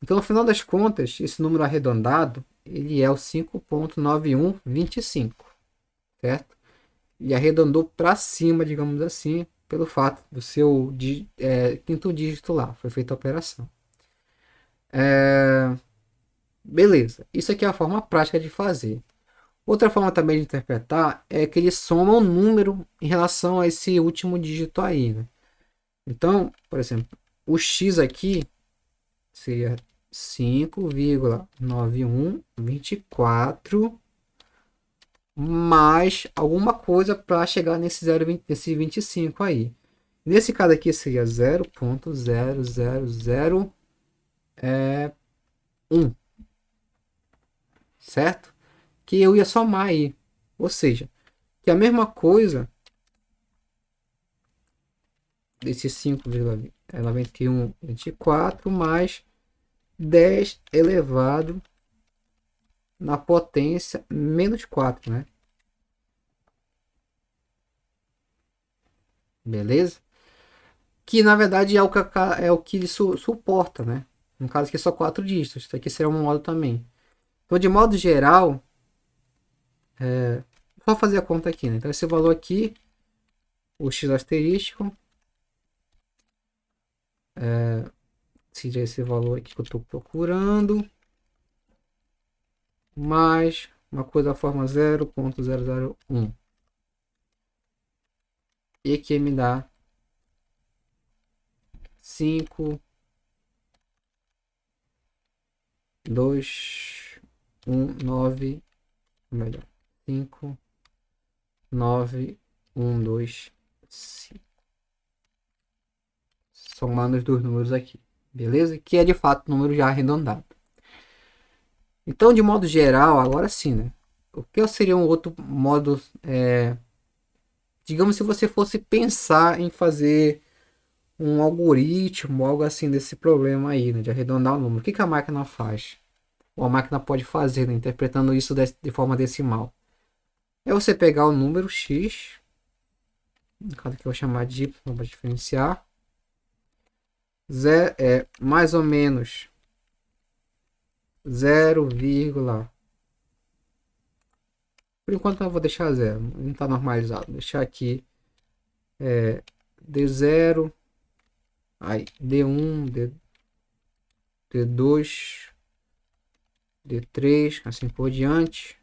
Então, no final das contas, esse número arredondado, ele é o 5.9125, certo? E arredondou para cima, digamos assim, pelo fato do seu quinto dígito lá, foi feita a operação. Beleza, isso aqui é a forma prática de fazer. Outra forma também de interpretar é que ele soma um número em relação a esse último dígito aí, né? Então, por exemplo, o x aqui seria 5,9124 mais alguma coisa para chegar nesse 0,20, nesse 25 aí. Nesse caso aqui seria 0.0001, certo? Que eu ia somar aí. Ou seja, que a mesma coisa desse 5,9124 mais 10 elevado na potência menos 4, né? Beleza? Que na verdade é o que ele suporta, né? No caso aqui só 4 dígitos. Isso aqui será um modo também. Então, de modo geral, só fazer a conta aqui, né? Então, esse valor aqui, o x asterístico, seria esse valor aqui que eu estou procurando, mais uma coisa da forma 0.001. E aqui me dá 5, 2, 1, 9, melhor, 5, 9, 1, 2, 5. Somando os dois números aqui, beleza? Que é de fato número já arredondado. Então, de modo geral, agora sim, né? O que seria um outro modo, digamos, se você fosse pensar em fazer um algoritmo, algo assim desse problema aí, né, de arredondar o número. O que que a máquina faz? Ou a máquina pode fazer, né, interpretando isso de forma decimal? É você pegar o número x, no caso que eu vou chamar de y para diferenciar, mais ou menos 0, por enquanto eu vou deixar 0, não está normalizado. Vou deixar aqui D0, aí D1, D2, D3, assim por diante.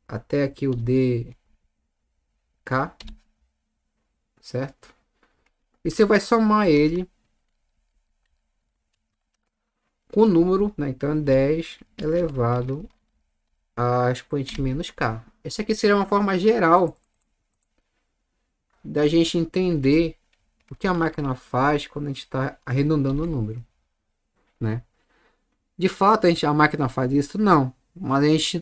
Até aqui o DK, certo? E você vai somar ele com o número, né? Então 10 elevado a expoente menos k. Essa aqui seria uma forma geral da gente entender o que a máquina faz quando a gente está arredondando o número, né? De fato, a máquina faz isso? Não. Mas a gente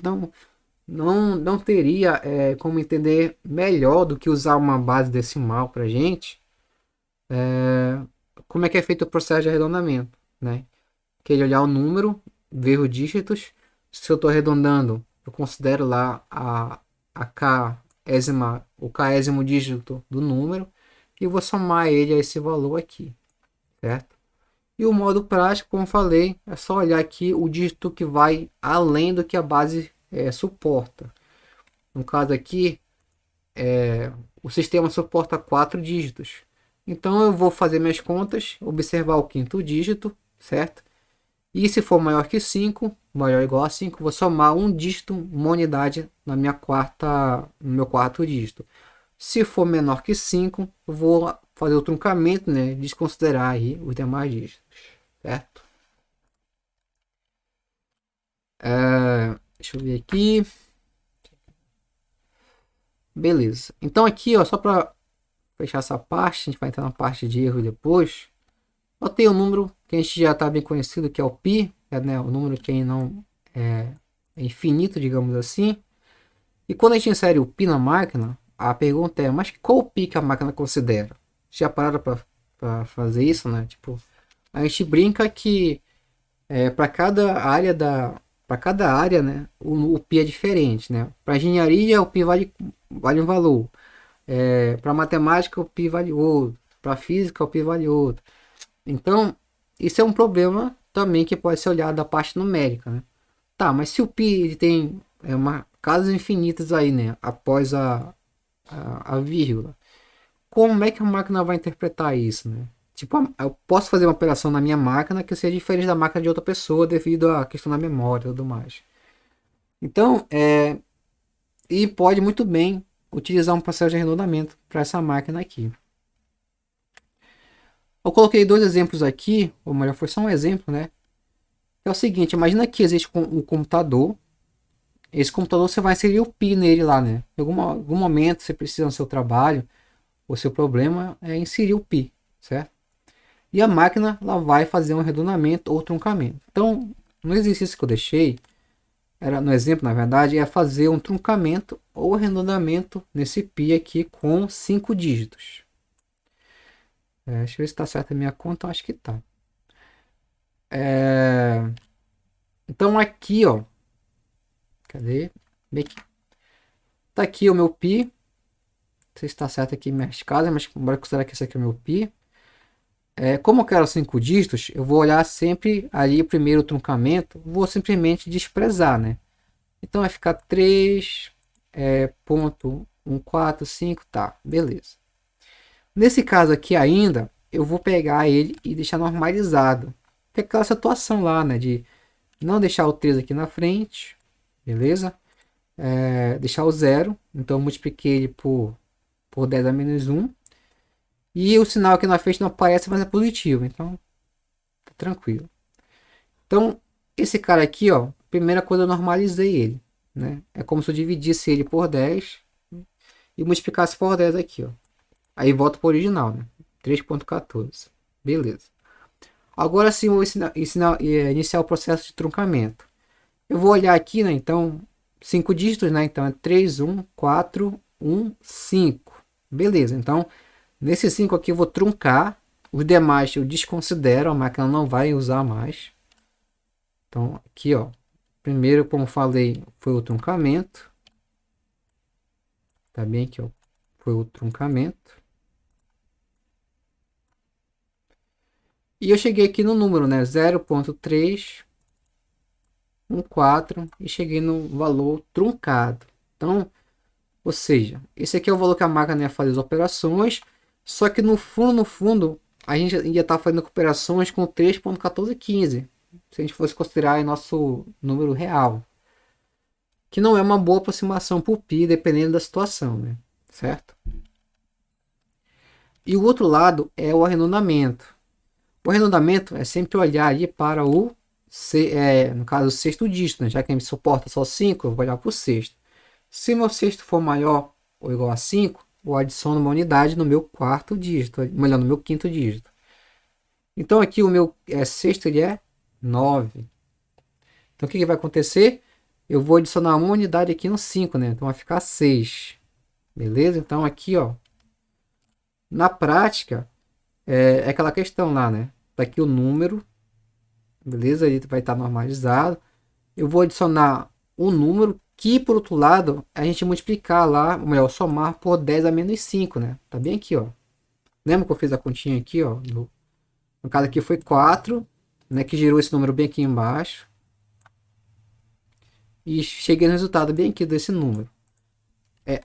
não teria como entender melhor do que usar uma base decimal para a gente como é que é feito o processo de arredondamento, né? Que ele olhar o número, ver os dígitos. Se eu estou arredondando, eu considero lá a késima, o késimo dígito do número e vou somar ele a esse valor aqui, certo? E o modo prático, como falei, é só olhar aqui o dígito que vai além do que a base suporta. No caso aqui, o sistema suporta 4 dígitos. Então eu vou fazer minhas contas, observar o quinto dígito, certo? E se for maior que 5, maior ou igual a 5, vou somar um dígito, uma unidade no meu quarto dígito. Se for menor que 5, vou fazer o truncamento, né? Desconsiderar aí os demais dígitos, certo? Deixa eu ver aqui. Beleza. Então aqui, ó, só para fechar essa parte, a gente vai entrar na parte de erro depois. Eu tenho um número que a gente já está bem conhecido, que é o π, né? O número que não é infinito, digamos assim. E quando a gente insere o π na máquina, a pergunta é, mas qual o π que a máquina considera? Já pararam para fazer isso, né? Tipo, a gente brinca que para cada área, né, o π é diferente, né? Para engenharia, o π vale um valor. Para matemática, o π vale outro. Para física, o π vale outro. Então, isso é um problema também que pode ser olhado da parte numérica, né? Tá, mas se o π ele tem casas infinitas aí, né? Após a vírgula, como é que a máquina vai interpretar isso, né? Tipo, eu posso fazer uma operação na minha máquina que seja diferente da máquina de outra pessoa devido à questão da memória e tudo mais. Então, e pode muito bem utilizar um processo de arredondamento para essa máquina aqui. Eu coloquei dois exemplos aqui, ou melhor, foi só um exemplo, né? É o seguinte, imagina que existe um computador. Esse computador você vai inserir o π nele lá, né? Em algum momento você precisa no seu trabalho, o seu problema é inserir o π, certo? E a máquina ela vai fazer um arredondamento ou truncamento. Então, no exercício que eu deixei, no exemplo, na verdade, é fazer um truncamento ou arredondamento nesse π aqui com 5 dígitos. Deixa eu ver se está certa a minha conta, acho que está. Então aqui, ó, cadê? Tá aqui o meu π. Não sei se está certo aqui minhas casas, mas bora considerar que esse aqui é o meu π. Como eu quero 5 dígitos, eu vou olhar sempre ali o primeiro truncamento, vou simplesmente desprezar, né? Então vai ficar 3,145, tá, beleza. Nesse caso aqui ainda, eu vou pegar ele e deixar normalizado. Tem aquela situação lá, né, de não deixar o 3 aqui na frente, beleza? Deixar o 0, então eu multipliquei ele por 10 a menos 1. E o sinal aqui na frente não aparece, mas é positivo. Então, tá tranquilo. Então, esse cara aqui, ó, primeira coisa eu normalizei ele, né? É como se eu dividisse ele por 10 e multiplicasse por 10 aqui, ó. Aí volta para o original, né? 3,14. Beleza. Agora sim, eu vou iniciar o processo de truncamento. Eu vou olhar aqui, né? Então, 5 dígitos, né? Então é 3, 1, 4, 1, 5. Beleza. Então, nesse 5 aqui eu vou truncar. Os demais eu desconsidero, a máquina não vai usar mais. Então, aqui, ó. Primeiro, como falei, foi o truncamento. Tá bem aqui, ó. Foi o truncamento. E eu cheguei aqui no número, né? 0,314 e cheguei no valor truncado. Então, ou seja, esse aqui é o valor que a máquina ia fazer as operações, só que no fundo, a gente ia estar fazendo operações com 3,1415, se a gente fosse considerar nosso número real, que não é uma boa aproximação por pi, dependendo da situação, né? Certo? E o outro lado é o arredondamento. O arredondamento é sempre olhar ali para no caso, o sexto dígito, né? Já que a gente suporta só 5, eu vou olhar para o sexto. Se meu sexto for maior ou igual a 5, eu adiciono uma unidade no meu quarto dígito, melhor, no meu quinto dígito. Então aqui o meu sexto ele é 9. Então o que vai acontecer? Eu vou adicionar uma unidade aqui no 5, né? Então vai ficar 6. Beleza? Então aqui, ó, na prática, é aquela questão lá, né? Tá aqui o número, beleza? Ele vai estar normalizado. Eu vou adicionar um número que, por outro lado, a gente multiplicar lá, ou melhor, somar por 10 a menos 5, né? Tá bem aqui, ó. Lembra que eu fiz a continha aqui, ó? No caso aqui foi 4, né? Que gerou esse número bem aqui embaixo. E cheguei no resultado bem aqui desse número.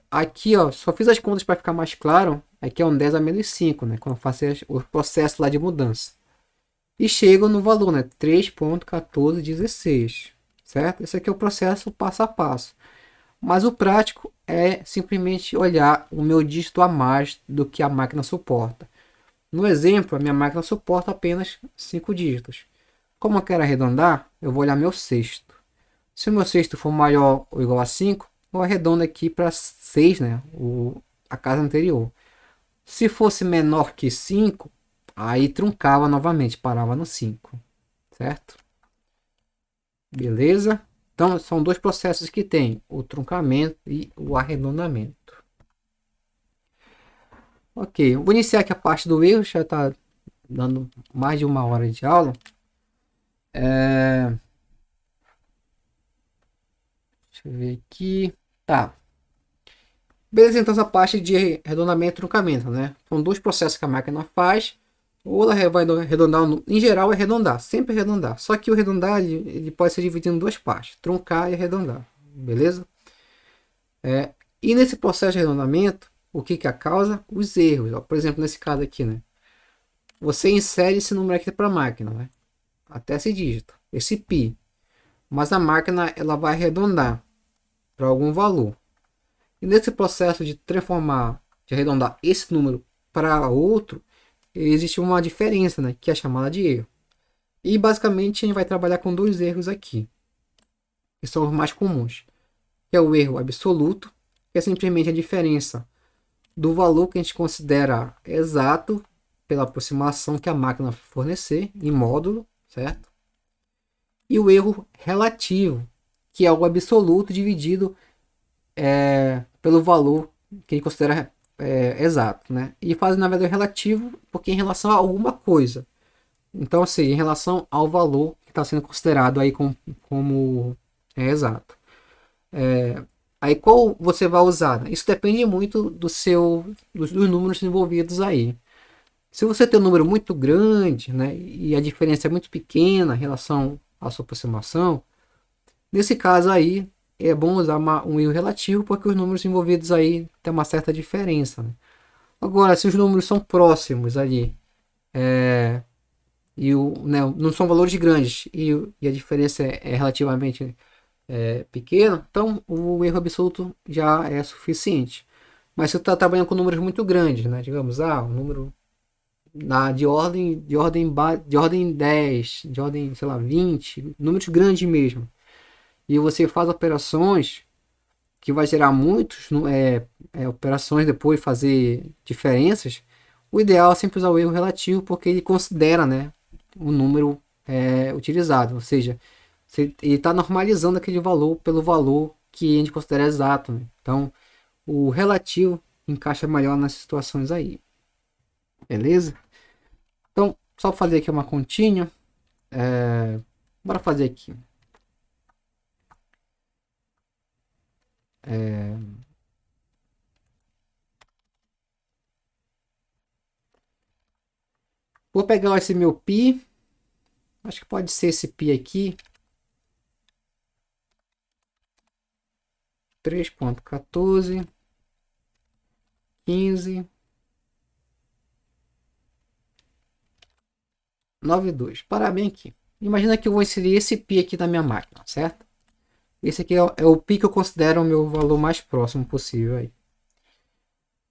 Aqui, ó, só fiz as contas para ficar mais claro. Aqui é um 10 a menos 5, né? Quando eu faço o processo lá de mudança. E chego no valor, né? 3,1416, certo? Esse aqui é o processo passo a passo. Mas o prático é simplesmente olhar o meu dígito a mais do que a máquina suporta. No exemplo, a minha máquina suporta apenas 5 dígitos. Como eu quero arredondar, eu vou olhar meu sexto. Se o meu sexto for maior ou igual a 5, eu arredondo aqui para 6, né? A casa anterior. Se fosse menor que 5, aí truncava novamente, parava no 5, certo? Beleza? Então, são dois processos que tem, o truncamento e o arredondamento. Ok, vou iniciar aqui a parte do erro, já está dando mais de 1 hora de aula. Deixa eu ver aqui. Tá. Beleza, então essa parte de arredondamento e truncamento, né? São dois processos que a máquina faz. Ou ela vai arredondar, em geral é arredondar, sempre arredondar. Só que o arredondar ele pode ser dividido em duas partes, truncar e arredondar, beleza? E nesse processo de arredondamento, o que que causa? Os erros. Ó, por exemplo, nesse caso aqui, né? Você insere esse número aqui para a máquina, né? Até esse dígito, esse pi. Mas a máquina ela vai arredondar para algum valor. E nesse processo de transformar, de arredondar esse número para outro, existe uma diferença, né? Que é chamada de erro. E basicamente a gente vai trabalhar com dois erros aqui, que são os mais comuns. Que é o erro absoluto, que é simplesmente a diferença do valor que a gente considera exato pela aproximação que a máquina fornecer em módulo, certo? E o erro relativo, que é o absoluto dividido pelo valor que a gente considera exato, né? E faz na verdade o relativo porque em relação a alguma coisa. Então, assim, em relação ao valor que está sendo considerado aí como exato. Aí qual você vai usar? Isso depende muito dos números envolvidos aí. Se você tem um número muito grande, né, e a diferença é muito pequena em relação à sua aproximação, nesse caso aí é bom usar um erro relativo porque os números envolvidos aí tem uma certa diferença. Né? Agora, se os números são próximos ali né, não são valores grandes e a diferença é relativamente pequena, então o erro absoluto já é suficiente. Mas se você está trabalhando com números muito grandes, né? Digamos, um número de ordem 10, de ordem, sei lá, 20, números grandes mesmo. E você faz operações que vai gerar muitos operações depois, fazer diferenças. O ideal é sempre usar o erro relativo, porque ele considera, né, o número utilizado, ou seja, ele está normalizando aquele valor pelo valor que a gente considera exato, né? Então, o relativo encaixa melhor nas situações aí, beleza? Então, só fazer aqui uma continha. Bora fazer aqui. Vou pegar esse meu pi. Acho que pode ser esse pi aqui. 3.14, 15, 92. Parar bem aqui. Imagina que eu vou inserir esse pi aqui na minha máquina, certo? Esse aqui é o pi que eu considero o meu valor mais próximo possível aí.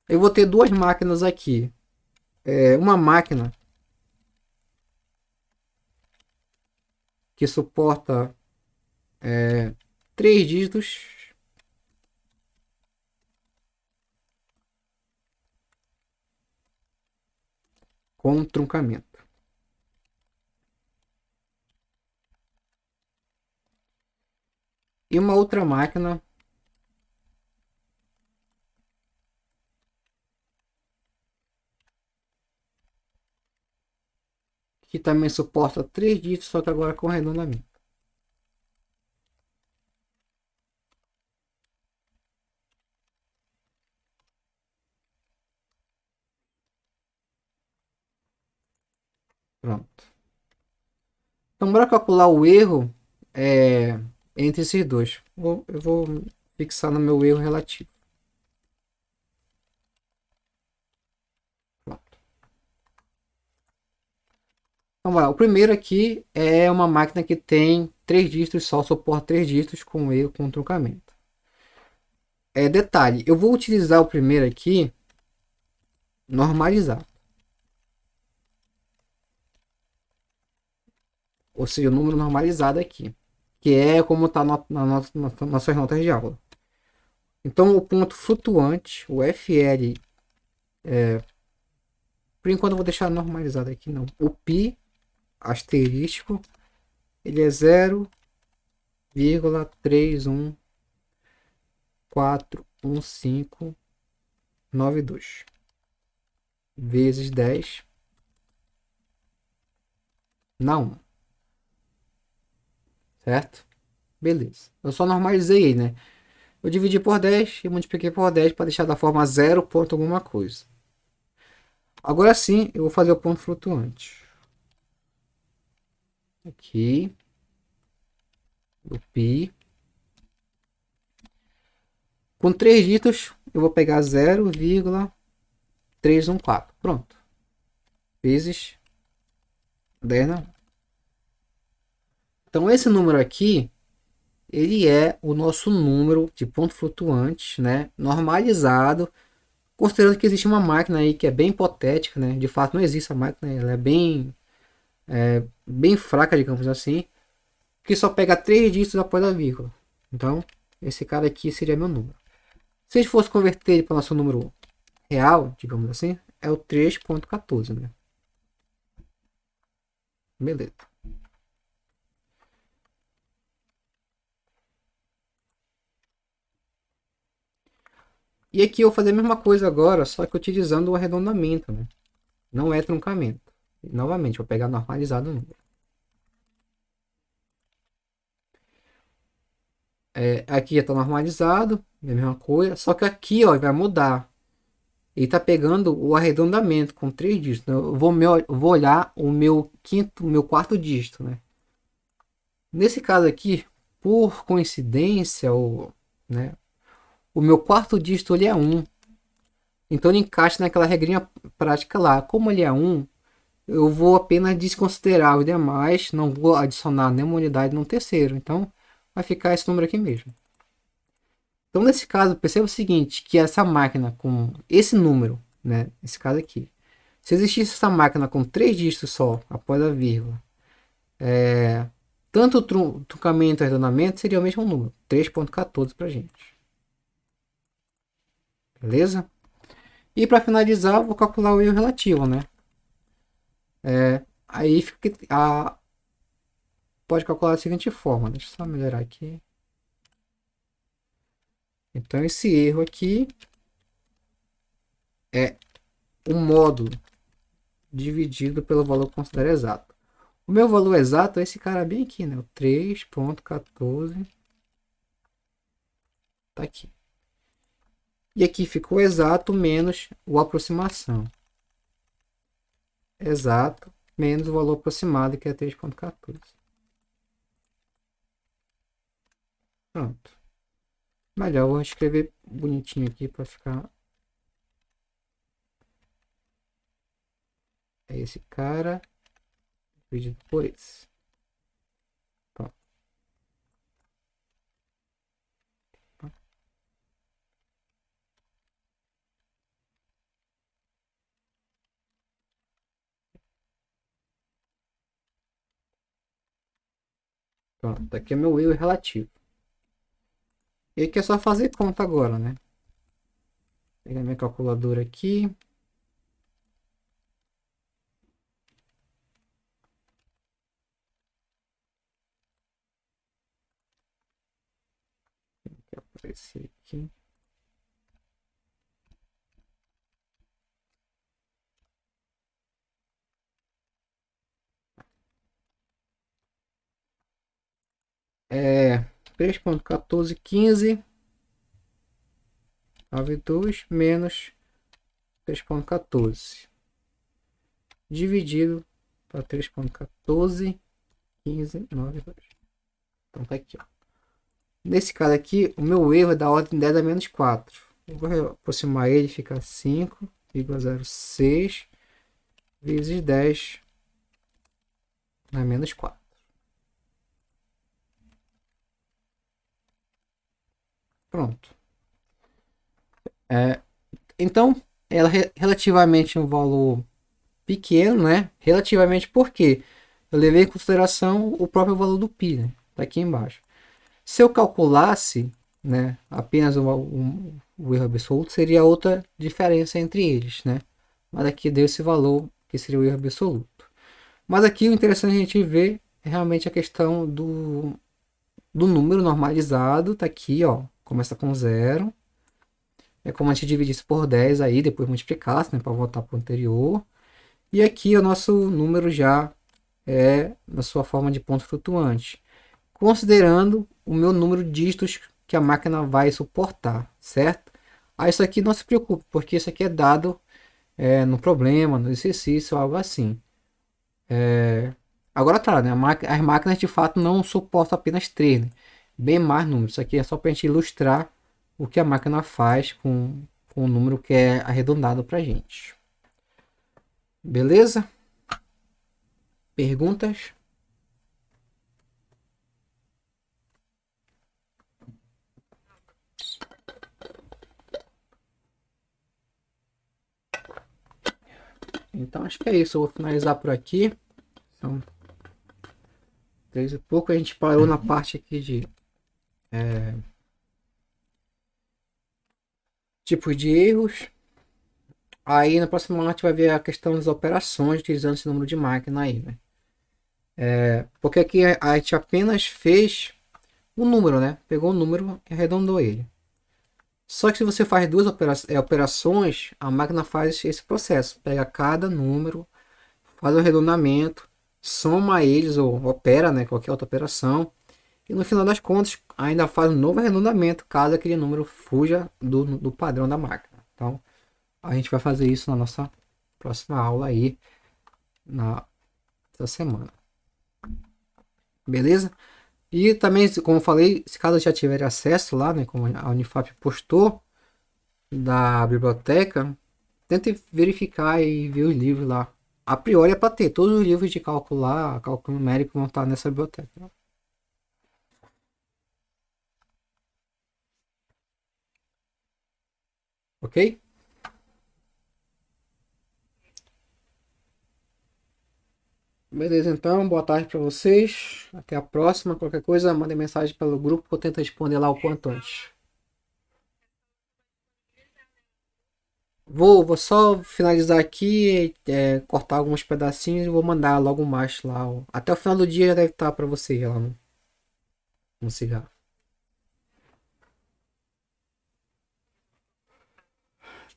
Eu vou ter duas máquinas aqui. Uma máquina que suporta 3 dígitos com truncamento. E uma outra máquina que também suporta 3 dígitos, só que agora com arredondamento. Pronto. Então, bora calcular o erro entre esses dois. Eu vou fixar no meu erro relativo. Pronto. Então, o primeiro aqui é uma máquina que tem 3 dígitos, só suporta 3 dígitos com erro com truncamento. Detalhe, eu vou utilizar o primeiro aqui normalizado. Ou seja, o número normalizado aqui. Que é como está nas nossas notas de aula. Então, o ponto flutuante, o FL, por enquanto eu vou deixar normalizado aqui, não. O π asterístico, ele é 0,3141592 vezes 10 na 1. Certo? Beleza. Eu só normalizei aí, né? Eu dividi por 10 e multipliquei por 10 para deixar da forma 0 ponto alguma coisa. Agora sim, eu vou fazer o ponto flutuante. Aqui. O π. Com 3 dígitos, eu vou pegar 0,314. Pronto. Vezes 10 na 1. Então, esse número aqui, ele é o nosso número de ponto flutuante, né? Normalizado, considerando que existe uma máquina aí que é bem hipotética, né? De fato, não existe a máquina, ela é bem fraca, digamos assim, que só pega 3 dígitos após a vírgula. Então, esse cara aqui seria meu número. Se a gente fosse converter ele para o nosso número real, digamos assim, é o 3.14, né? Beleza. E aqui eu vou fazer a mesma coisa agora, só que utilizando o arredondamento, né? Não é truncamento. Novamente, vou pegar normalizado o número. Aqui já está normalizado, é a mesma coisa, só que aqui ó, vai mudar. Ele está pegando o arredondamento com 3 dígitos. Eu vou olhar o meu quarto dígito, né? Nesse caso aqui, por coincidência, né, o meu quarto dígito ele é 1. Então ele encaixa naquela regrinha prática lá. Como ele é 1, eu vou apenas desconsiderar os demais, não vou adicionar nenhuma unidade no terceiro. Então vai ficar esse número aqui mesmo. Então, nesse caso, perceba o seguinte, que essa máquina com esse número, né, esse caso aqui, se existisse essa máquina com 3 dígitos só, após a vírgula, tanto o truncamento e arredondamento seria o mesmo número, 3,14 para gente. Beleza? E para finalizar, eu vou calcular o erro relativo, né? Aí fica pode calcular da seguinte forma. Deixa eu só melhorar aqui. Então, esse erro aqui é o módulo dividido pelo valor considerado exato. O meu valor exato é esse cara bem aqui, né? O 3,14. Tá aqui. E aqui ficou exato menos o aproximação. Exato menos o valor aproximado, que é 3,14. Pronto. Melhor, vou escrever bonitinho aqui para ficar. É esse cara dividido por esse. Pronto. Pronto, aqui é meu erro relativo. E aqui é só fazer conta agora, né? Pegar minha calculadora aqui. Aparecer aqui. É 3,1415 92 menos 3,14 dividido para 3,14 15 92. Então tá aqui, ó. Nesse caso aqui, o meu erro é da ordem 10 a menos 4. Eu vou aproximar ele, fica 5,06 vezes 10 a menos 4. Pronto. Então, ela é relativamente um valor pequeno, né? Relativamente porque eu levei em consideração o próprio valor do π, né? Tá aqui embaixo. Se eu calculasse, né, apenas o erro absoluto, seria outra diferença entre eles, né? Mas aqui deu esse valor que seria o erro absoluto. Mas aqui o interessante a gente ver é realmente a questão do número normalizado. Tá aqui, ó, começa com 0. É como a gente dividisse por 10 aí, depois multiplicasse, né, para voltar para o anterior. E aqui o nosso número já é na sua forma de ponto flutuante, considerando o meu número de dígitos que a máquina vai suportar, certo? Aí isso aqui não se preocupe, porque isso aqui é dado no problema, no exercício, algo assim. Agora tá, né? As máquinas de fato não suportam apenas 3, né? Bem mais números. Isso aqui é só para a gente ilustrar o que a máquina faz com o número que é arredondado para gente. Beleza? Perguntas? Então acho que é isso. Eu vou finalizar por aqui. São 3 e pouco. A gente parou na parte aqui de tipos de erros. Aí na próxima aula a gente vai ver a questão das operações utilizando esse número de máquina aí, né? Porque aqui a gente apenas fez o número, né? Pegou o número e arredondou ele. Só que se você faz duas operações, a máquina faz esse processo. Pega cada número, faz o arredondamento, soma eles ou opera, né? Qualquer outra operação. E no final das contas, ainda faz um novo arredondamento caso aquele número fuja do padrão da máquina. Então, a gente vai fazer isso na nossa próxima aula aí, essa semana. Beleza? E também, como eu falei, se caso já tiver acesso lá, né, como a Unifap postou, da biblioteca, tente verificar e ver os livros lá. A priori é para ter todos os livros de cálculo lá, cálculo numérico vão estar nessa biblioteca. ok? Beleza, então, boa tarde para vocês. Até a próxima. Qualquer coisa, mande mensagem pelo grupo que eu tento responder lá o quanto antes. Vou só finalizar aqui, cortar alguns pedacinhos e vou mandar logo mais lá. Até o final do dia já deve estar para vocês lá no cigarro.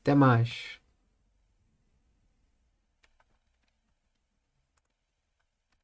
Até mais.